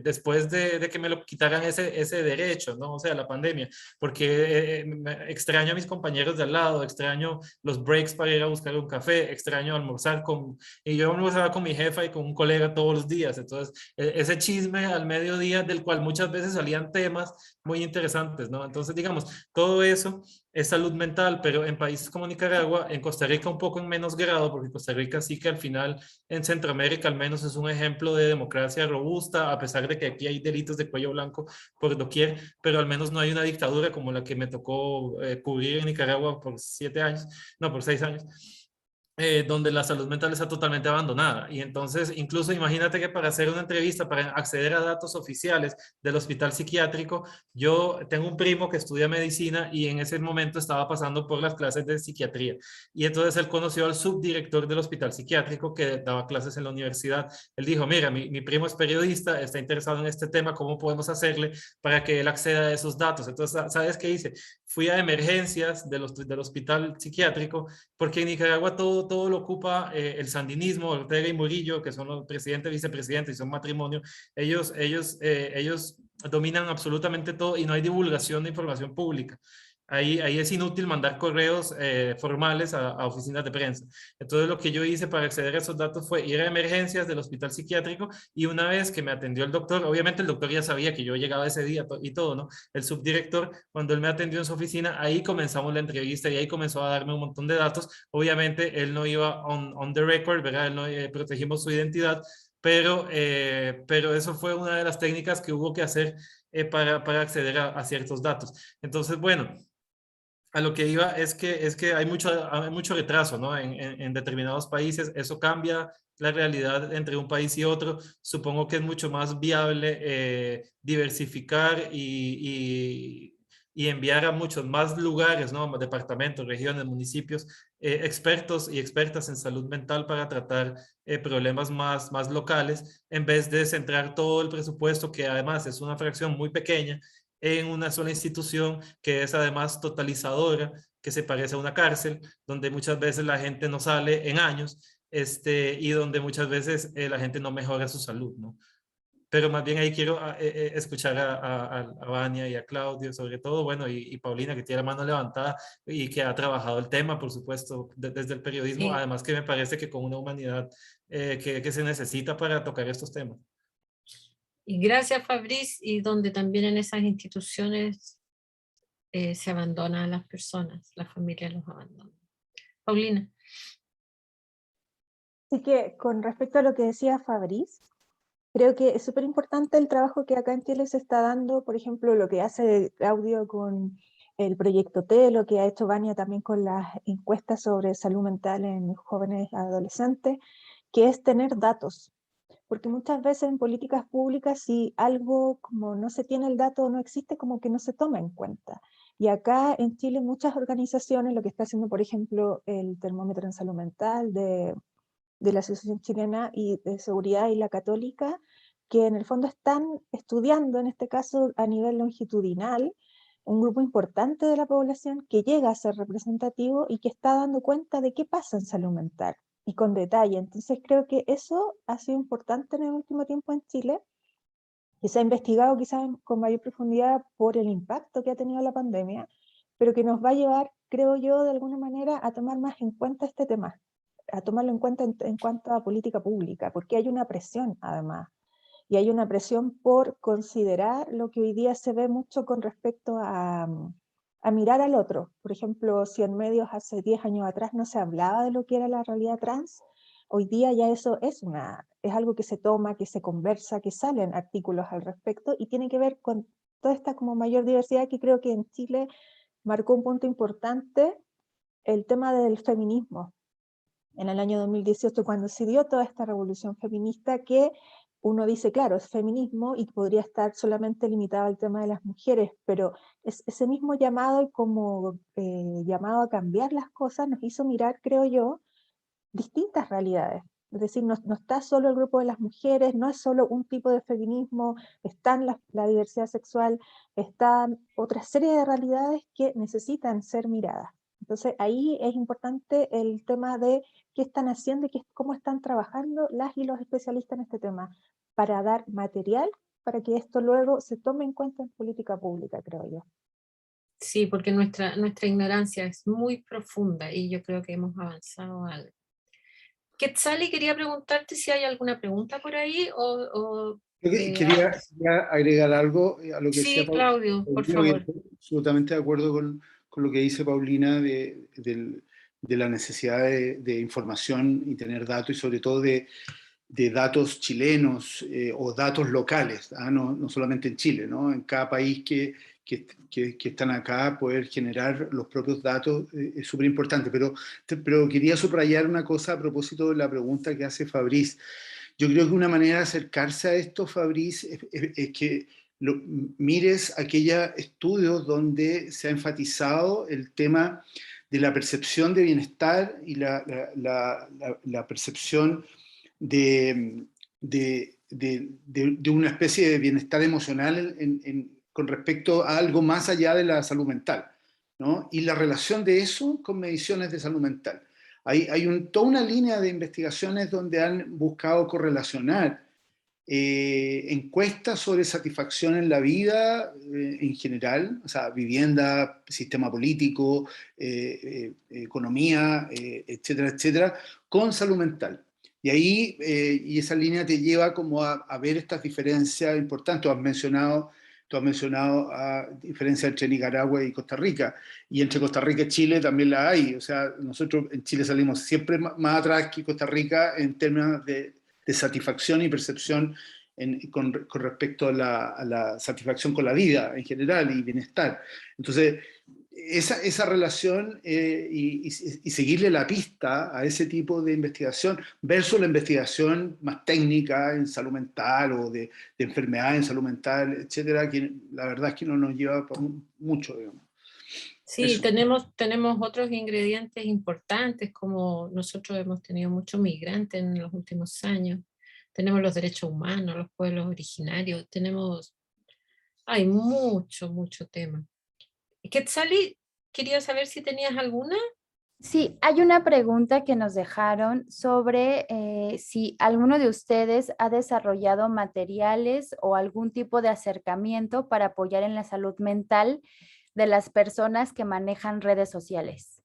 H: después de que me lo quitaran ese derecho, ¿no? O sea, la pandemia, porque extraño a mis compañeros de al lado, extraño los breaks para ir a buscar un café, extraño almorzar y yo almorzaba con mi jefa y con un colega todos los días, entonces ese chisme al mediodía del cual muchas veces salían temas muy interesantes, ¿no? Entonces, digamos, todo eso es salud mental, pero en países como Nicaragua, en Costa Rica un poco en menos grado, porque Costa Rica sí que al final en Centroamérica al menos es un ejemplo de democracia robusta, a pesar de que aquí hay delitos de cuello blanco por doquier, pero al menos no hay una dictadura como la que me tocó cubrir en Nicaragua por 6 años, donde la salud mental está totalmente abandonada. Y entonces, incluso imagínate que para hacer una entrevista, para acceder a datos oficiales del hospital psiquiátrico, yo tengo un primo que estudia medicina y en ese momento estaba pasando por las clases de psiquiatría. Y entonces él conoció al subdirector del hospital psiquiátrico que daba clases en la universidad. Él dijo, mira, mi primo es periodista, está interesado en este tema, ¿cómo podemos hacerle para que él acceda a esos datos? Entonces, ¿sabes qué hice? Fui a emergencias del hospital psiquiátrico, porque en Nicaragua todo lo ocupa el sandinismo, Ortega y Murillo, que son los presidentes, vicepresidentes y son matrimonio. Ellos dominan absolutamente todo y no hay divulgación de información pública. Ahí es inútil mandar correos formales a oficinas de prensa. Entonces lo que yo hice para acceder a esos datos fue ir a emergencias del hospital psiquiátrico y una vez que me atendió el doctor, obviamente el doctor ya sabía que yo llegaba ese día y todo, ¿no? El subdirector, cuando él me atendió en su oficina, ahí comenzamos la entrevista y ahí comenzó a darme un montón de datos. Obviamente él no iba on the record, ¿verdad? Él no, protegimos su identidad, pero eso fue una de las técnicas que hubo que hacer para acceder a ciertos datos. Entonces, bueno, a lo que iba es que hay mucho retraso, ¿no? En determinados países, eso cambia la realidad entre un país y otro. Supongo que es mucho más viable diversificar y enviar a muchos más lugares, ¿no? Departamentos, regiones, municipios, expertos y expertas en salud mental para tratar problemas más locales, en vez de centrar todo el presupuesto, que además es una fracción muy pequeña, en una sola institución que es además totalizadora, que se parece a una cárcel, donde muchas veces la gente no sale en años, y donde muchas veces la gente no mejora su salud, ¿no? Pero más bien ahí quiero escuchar a Vania y a Claudio, sobre todo, bueno, y Paulina, que tiene la mano levantada y que ha trabajado el tema, por supuesto, desde el periodismo,
B: Sí.
H: además que me parece que con una humanidad que se necesita para tocar estos temas.
B: Y gracias, Fabriz, y donde también en esas instituciones se abandonan a las personas, la familia los abandona. Paulina.
G: Así que con respecto a lo que decía Fabriz, creo que es súper importante el trabajo que acá en Chile se está dando, por ejemplo, lo que hace Claudio con el proyecto T, lo que ha hecho Vania también con las encuestas sobre salud mental en jóvenes adolescentes, que es tener datos. Porque muchas veces en políticas públicas, si algo como no se tiene el dato o no existe, como que no se toma en cuenta. Y acá en Chile muchas organizaciones, lo que está haciendo, por ejemplo, el termómetro en salud mental de la Asociación Chilena y de Seguridad y la Católica, que en el fondo están estudiando, en este caso a nivel longitudinal, un grupo importante de la población que llega a ser representativo y que está dando cuenta de qué pasa en salud mental, y con detalle. Entonces creo que eso ha sido importante en el último tiempo en Chile, que se ha investigado quizás con mayor profundidad por el impacto que ha tenido la pandemia, pero que nos va a llevar, creo yo, de alguna manera a tomar más en cuenta este tema, a tomarlo en cuenta en cuanto a política pública, porque hay una presión además, y hay una presión por considerar lo que hoy día se ve mucho con respecto a mirar al otro. Por ejemplo, si en medios hace 10 años atrás no se hablaba de lo que era la realidad trans, hoy día ya eso es algo que se toma, que se conversa, que salen artículos al respecto, y tiene que ver con toda esta como mayor diversidad que creo que en Chile marcó un punto importante, el tema del feminismo. En el año 2018, cuando se dio toda esta revolución feminista, que uno dice, claro, es feminismo y podría estar solamente limitado al tema de las mujeres, pero ese mismo llamado y como llamado a cambiar las cosas nos hizo mirar, creo yo, distintas realidades. Es decir, no está solo el grupo de las mujeres, no es solo un tipo de feminismo, está la diversidad sexual, están otra serie de realidades que necesitan ser miradas. Entonces ahí es importante el tema de qué están haciendo y cómo están trabajando las y los especialistas en este tema, para dar material para que esto luego se tome en cuenta en política pública, creo yo.
B: Sí, porque nuestra ignorancia es muy profunda y yo creo que hemos avanzado algo. Quetzali, quería preguntarte si hay alguna pregunta por ahí
F: Quería agregar algo a lo que decía
B: Sí, Claudio, por favor.
F: Estoy absolutamente de acuerdo con lo que dice Paulina de la necesidad de información y tener datos, y sobre todo de datos chilenos o datos locales, no solamente en Chile, ¿no? En cada país que están acá, poder generar los propios datos es súper importante. Pero quería subrayar una cosa a propósito de la pregunta que hace Fabriz. Yo creo que una manera de acercarse a esto, Fabriz, es que mires aquellos estudios donde se ha enfatizado el tema de la percepción de bienestar y la percepción de una especie de bienestar emocional con respecto a algo más allá de la salud mental, ¿no? Y la relación de eso con mediciones de salud mental. Hay toda una línea de investigaciones donde han buscado correlacionar encuestas sobre satisfacción en la vida en general, o sea, vivienda, sistema político, economía, etcétera, etcétera, con salud mental. Y ahí, y esa línea te lleva como a ver estas diferencias importantes. Tú has mencionado a diferencia entre Nicaragua y Costa Rica, y entre Costa Rica y Chile también la hay. O sea, nosotros en Chile salimos siempre más atrás que Costa Rica en términos de satisfacción y percepción con respecto a la satisfacción con la vida en general y bienestar. Entonces, esa relación y seguirle la pista a ese tipo de investigación versus la investigación más técnica en salud mental o de enfermedad en salud mental, etcétera, que la verdad es que no nos lleva por mucho, digamos.
B: Sí, tenemos otros ingredientes importantes, como nosotros hemos tenido muchos migrantes en los últimos años. Tenemos los derechos humanos, los pueblos originarios, hay mucho tema. Quetzali, quería saber si tenías alguna
A: Sí, hay una pregunta que nos dejaron sobre si alguno de ustedes ha desarrollado materiales o algún tipo de acercamiento para apoyar en la salud mental de las personas que manejan redes sociales.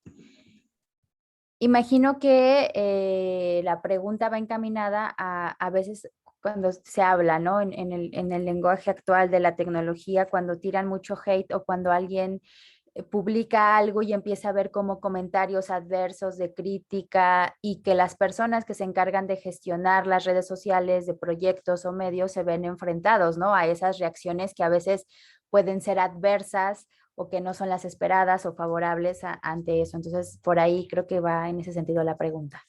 A: Imagino que la pregunta va encaminada a veces cuando se habla, ¿no? En el lenguaje actual de la tecnología, cuando tiran mucho hate o cuando alguien publica algo y empieza a ver como comentarios adversos de crítica y que las personas que se encargan de gestionar las redes sociales de proyectos o medios se ven enfrentados, ¿no? A esas reacciones que a veces pueden ser adversas o que no son las esperadas o favorables ante eso. Entonces, por ahí creo que va en ese sentido la pregunta.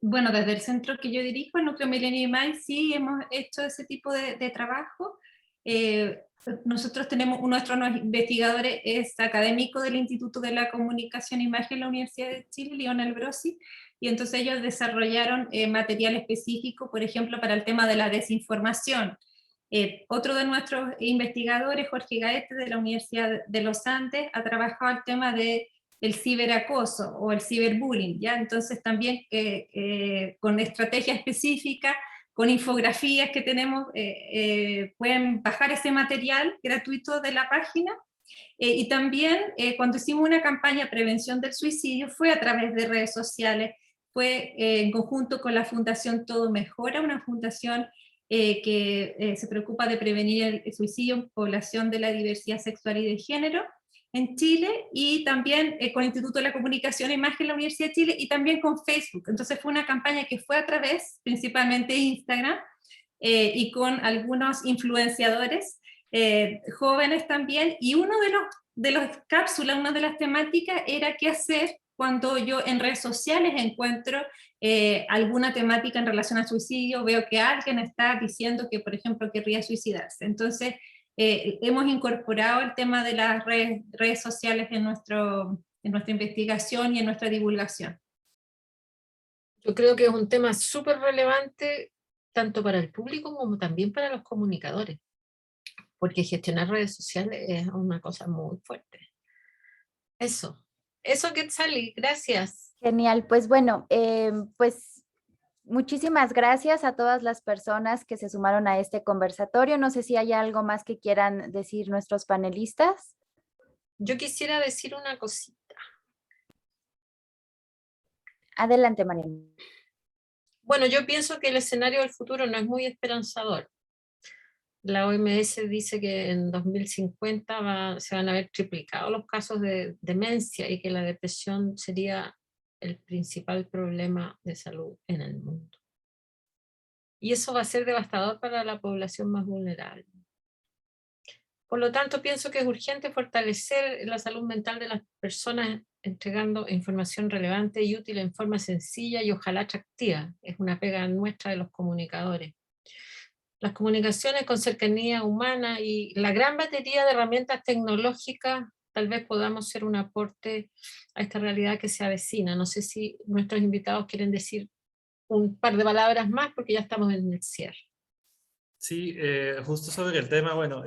E: Bueno, desde el centro que yo dirijo, el Núcleo Milenio y Más, sí hemos hecho ese tipo de trabajo. Nosotros tenemos, nuestro investigador es académico del Instituto de la Comunicación e Imagen de la Universidad de Chile, Lionel Brosi, y entonces ellos desarrollaron material específico, por ejemplo, para el tema de la desinformación. Otro de nuestros investigadores, Jorge Gaete, de la Universidad de los Andes, ha trabajado el tema de el ciberacoso o el ciberbullying, ¿ya? Entonces también con estrategia específica, con infografías que tenemos, pueden bajar ese material gratuito de la página. Y también cuando hicimos una campaña de prevención del suicidio fue a través de redes sociales, fue en conjunto con la Fundación Todo Mejora, una fundación que se preocupa de prevenir el suicidio en población de la diversidad sexual y de género en Chile, y también con el Instituto de la Comunicación e Imagen de la Universidad de Chile, y también con Facebook. Entonces fue una campaña que fue a través, principalmente Instagram, y con algunos influenciadores jóvenes también, y uno de los cápsulas, una de las temáticas era qué hacer cuando yo en redes sociales encuentro alguna temática en relación al suicidio, veo que alguien está diciendo que, por ejemplo, querría suicidarse. Entonces, hemos incorporado el tema de las redes sociales en nuestra investigación y en nuestra divulgación.
B: Yo creo que es un tema súper relevante tanto para el público como también para los comunicadores, porque gestionar redes sociales es una cosa muy fuerte. Eso Quetzali, gracias.
A: Genial, pues bueno, pues muchísimas gracias a todas las personas que se sumaron a este conversatorio. No sé si hay algo más que quieran decir nuestros panelistas.
B: Yo quisiera decir una cosita.
A: Adelante, Mariana.
B: Bueno, yo pienso que el escenario del futuro no es muy esperanzador. La OMS dice que en 2050 se van a haber triplicado los casos de demencia y que la depresión sería el principal problema de salud en el mundo. Y eso va a ser devastador para la población más vulnerable. Por lo tanto, pienso que es urgente fortalecer la salud mental de las personas entregando información relevante y útil en forma sencilla y ojalá atractiva. Es una pega nuestra de los comunicadores. Las comunicaciones con cercanía humana y la gran batería de herramientas tecnológicas, tal vez podamos ser un aporte a esta realidad que se avecina. No sé si nuestros invitados quieren decir un par de palabras más porque ya estamos en el cierre.
H: Sí, justo sobre el tema, bueno,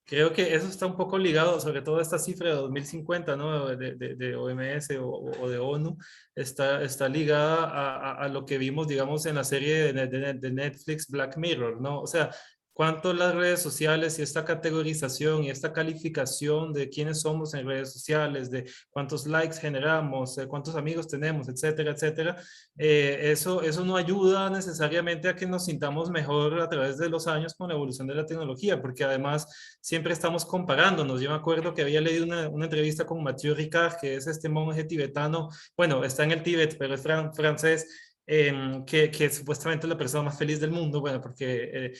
H: creo que eso está un poco ligado, sobre todo esta cifra de 2050, ¿no? de OMS o de ONU, está ligada a lo que vimos, digamos, en la serie de Netflix Black Mirror, ¿no? O sea, cuánto las redes sociales y esta categorización y esta calificación de quiénes somos en redes sociales, de cuántos likes generamos, cuántos amigos tenemos, etcétera, etcétera, eso no ayuda necesariamente a que nos sintamos mejor a través de los años con la evolución de la tecnología, porque además siempre estamos comparándonos. Yo me acuerdo que había leído una entrevista con Mathieu Ricard, que es este monje tibetano, bueno, está en el Tíbet, pero es francés, que supuestamente es la persona más feliz del mundo, bueno, porque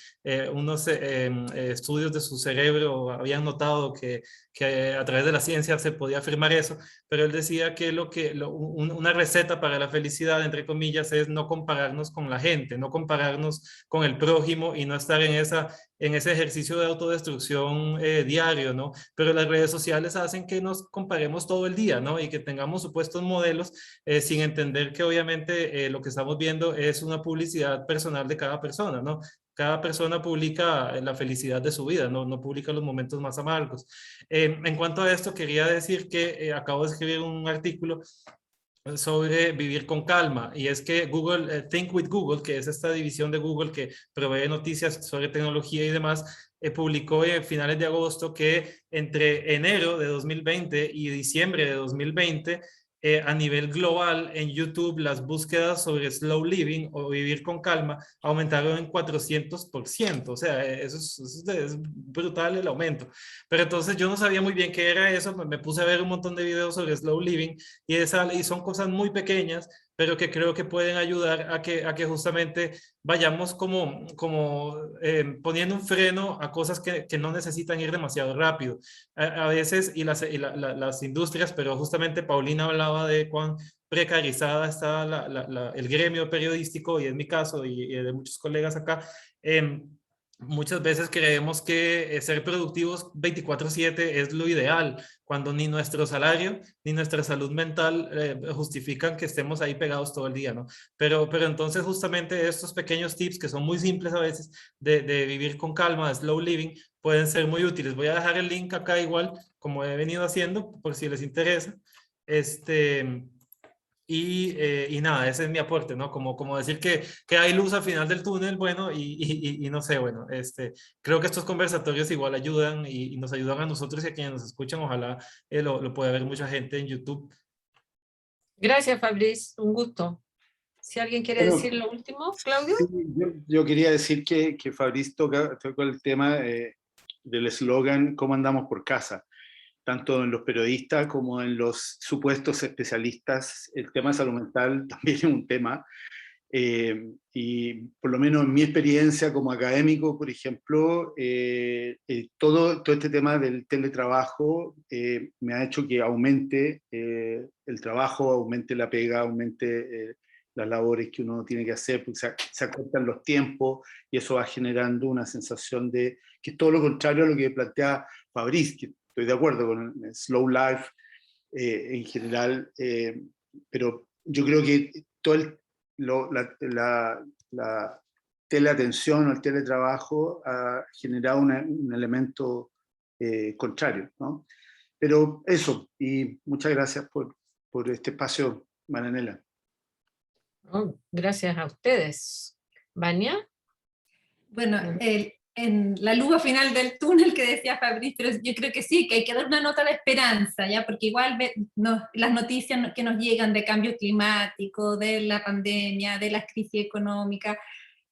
H: unos estudios de su cerebro habían notado que a través de la ciencia se podía afirmar eso, pero él decía que una receta para la felicidad, entre comillas, es no compararnos con la gente, no compararnos con el prójimo y no estar en ese ejercicio de autodestrucción diario, ¿no? Pero las redes sociales hacen que nos comparemos todo el día, ¿no? Y que tengamos supuestos modelos sin entender que obviamente lo que estamos viendo es una publicidad personal de cada persona, ¿no? cada persona publica la felicidad de su vida, no publica los momentos más amargos. En cuanto a esto, quería decir que acabo de escribir un artículo sobre vivir con calma, y es que Google, Think with Google, que es esta división de Google que provee noticias sobre tecnología y demás, publicó en finales de agosto que entre enero de 2020 y diciembre de 2020, a nivel global en YouTube, las búsquedas sobre slow living o vivir con calma aumentaron en 400%. O sea, es brutal el aumento. Pero entonces yo no sabía muy bien qué era eso, me puse a ver un montón de videos sobre slow living, y son cosas muy pequeñas, pero que creo que pueden ayudar a que justamente vayamos como poniendo un freno a cosas que no necesitan ir demasiado rápido. A veces, y las industrias, pero justamente Paulina hablaba de cuán precarizada está el gremio periodístico, y en mi caso, y de muchos colegas acá, muchas veces creemos que ser productivos 24/7 es lo ideal, cuando ni nuestro salario ni nuestra salud mental justifican que estemos ahí pegados todo el día, ¿no? Pero entonces justamente estos pequeños tips, que son muy simples a veces, de vivir con calma, de slow living, pueden ser muy útiles. Voy a dejar el link acá igual, como he venido haciendo, por si les interesa. Y nada, ese es mi aporte, ¿no? Como decir que hay luz al final del túnel, bueno, y no sé, bueno, creo que estos conversatorios igual ayudan y nos ayudan a nosotros y a quienes nos escuchan. Ojalá lo pueda ver mucha gente en YouTube.
B: Gracias, Fabrice, un gusto. Si alguien quiere decir lo último, Claudio.
F: Sí, yo quería decir que Fabrice tocó el tema del eslogan "¿Cómo andamos por casa?", tanto en los periodistas como en los supuestos especialistas. El tema de salud mental también es un tema, y por lo menos en mi experiencia como académico, por ejemplo, todo este tema del teletrabajo me ha hecho que aumente el trabajo, aumente la pega, aumente las labores que uno tiene que hacer, porque se acortan los tiempos, y eso va generando una sensación de que es todo lo contrario a lo que plantea Fabrice, que estoy de acuerdo con el slow life en general, pero yo creo que todo la teleatención o el teletrabajo ha generado un elemento contrario, ¿no? Pero eso, y muchas gracias por este espacio, Marianela.
B: Oh, gracias a ustedes. ¿Vania?
E: Bueno, en la luz al final del túnel que decía Fabrice, pero yo creo que sí, que hay que dar una nota de esperanza, ¿ya? Porque igual las noticias que nos llegan de cambio climático, de la pandemia, de las crisis económicas,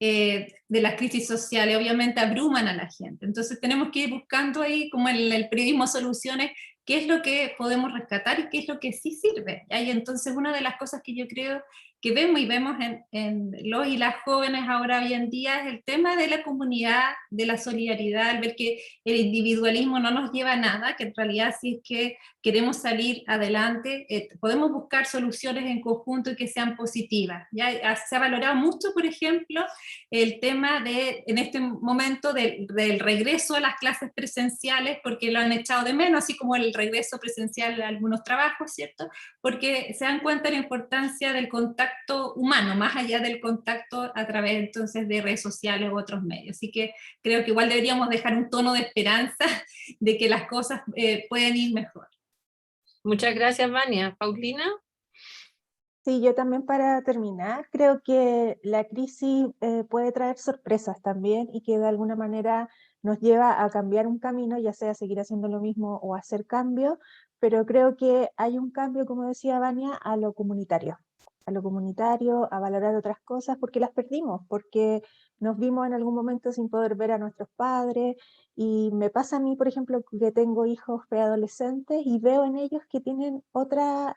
E: de las crisis sociales, obviamente abruman a la gente. Entonces tenemos que ir buscando ahí, como el periodismo soluciones, qué es lo que podemos rescatar y qué es lo que sí sirve, ¿ya? Y entonces una de las cosas que yo creo que vemos en los y las jóvenes ahora hoy en día es el tema de la comunidad, de la solidaridad, el ver que el individualismo no nos lleva a nada, que en realidad si es que queremos salir adelante, podemos buscar soluciones en conjunto y que sean positivas. Ya se ha valorado mucho, por ejemplo, el tema en este momento del regreso a las clases presenciales, porque lo han echado de menos, así como el regreso presencial a algunos trabajos, ¿cierto? Porque se dan cuenta de la importancia del contacto humano, más allá del contacto a través entonces de redes sociales u otros medios. Así que creo que igual deberíamos dejar un tono de esperanza de que las cosas pueden ir mejor.
B: Muchas gracias, Vania. ¿Paulina?
G: Sí, yo también, para terminar, creo que la crisis puede traer sorpresas también, y que de alguna manera nos lleva a cambiar un camino, ya sea seguir haciendo lo mismo o hacer cambios, pero creo que hay un cambio, como decía Vania, a lo comunitario, a valorar otras cosas, porque las perdimos, porque nos vimos en algún momento sin poder ver a nuestros padres. Y me pasa a mí, por ejemplo, que tengo hijos preadolescentes y veo en ellos que tienen otra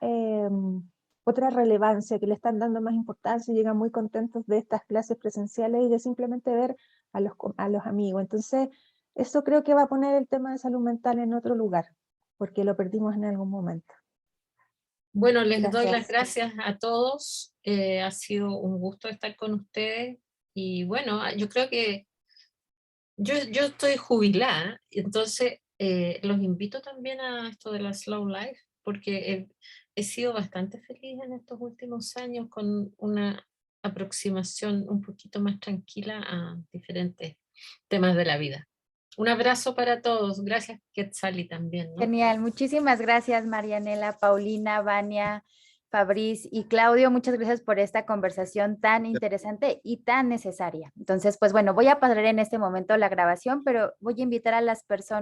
G: relevancia, que le están dando más importancia, y llegan muy contentos de estas clases presenciales y de simplemente ver a los amigos. Entonces, eso creo que va a poner el tema de salud mental en otro lugar, porque lo perdimos en algún momento.
B: Bueno, les doy
G: Gracias.
B: las gracias a todos. Ha sido un gusto estar con ustedes. Y bueno, yo creo que yo estoy jubilada, entonces los invito también a esto de la Slow Life, porque he sido bastante feliz en estos últimos años con una aproximación un poquito más tranquila a diferentes temas de la vida. Un abrazo para todos. Gracias, Quetzali, también, ¿no?
A: Genial, muchísimas gracias, Marianela, Paulina, Vania, Fabriz y Claudio. Muchas gracias por esta conversación tan interesante y tan necesaria. Entonces, pues bueno, voy a parar en este momento la grabación, pero voy a invitar a las personas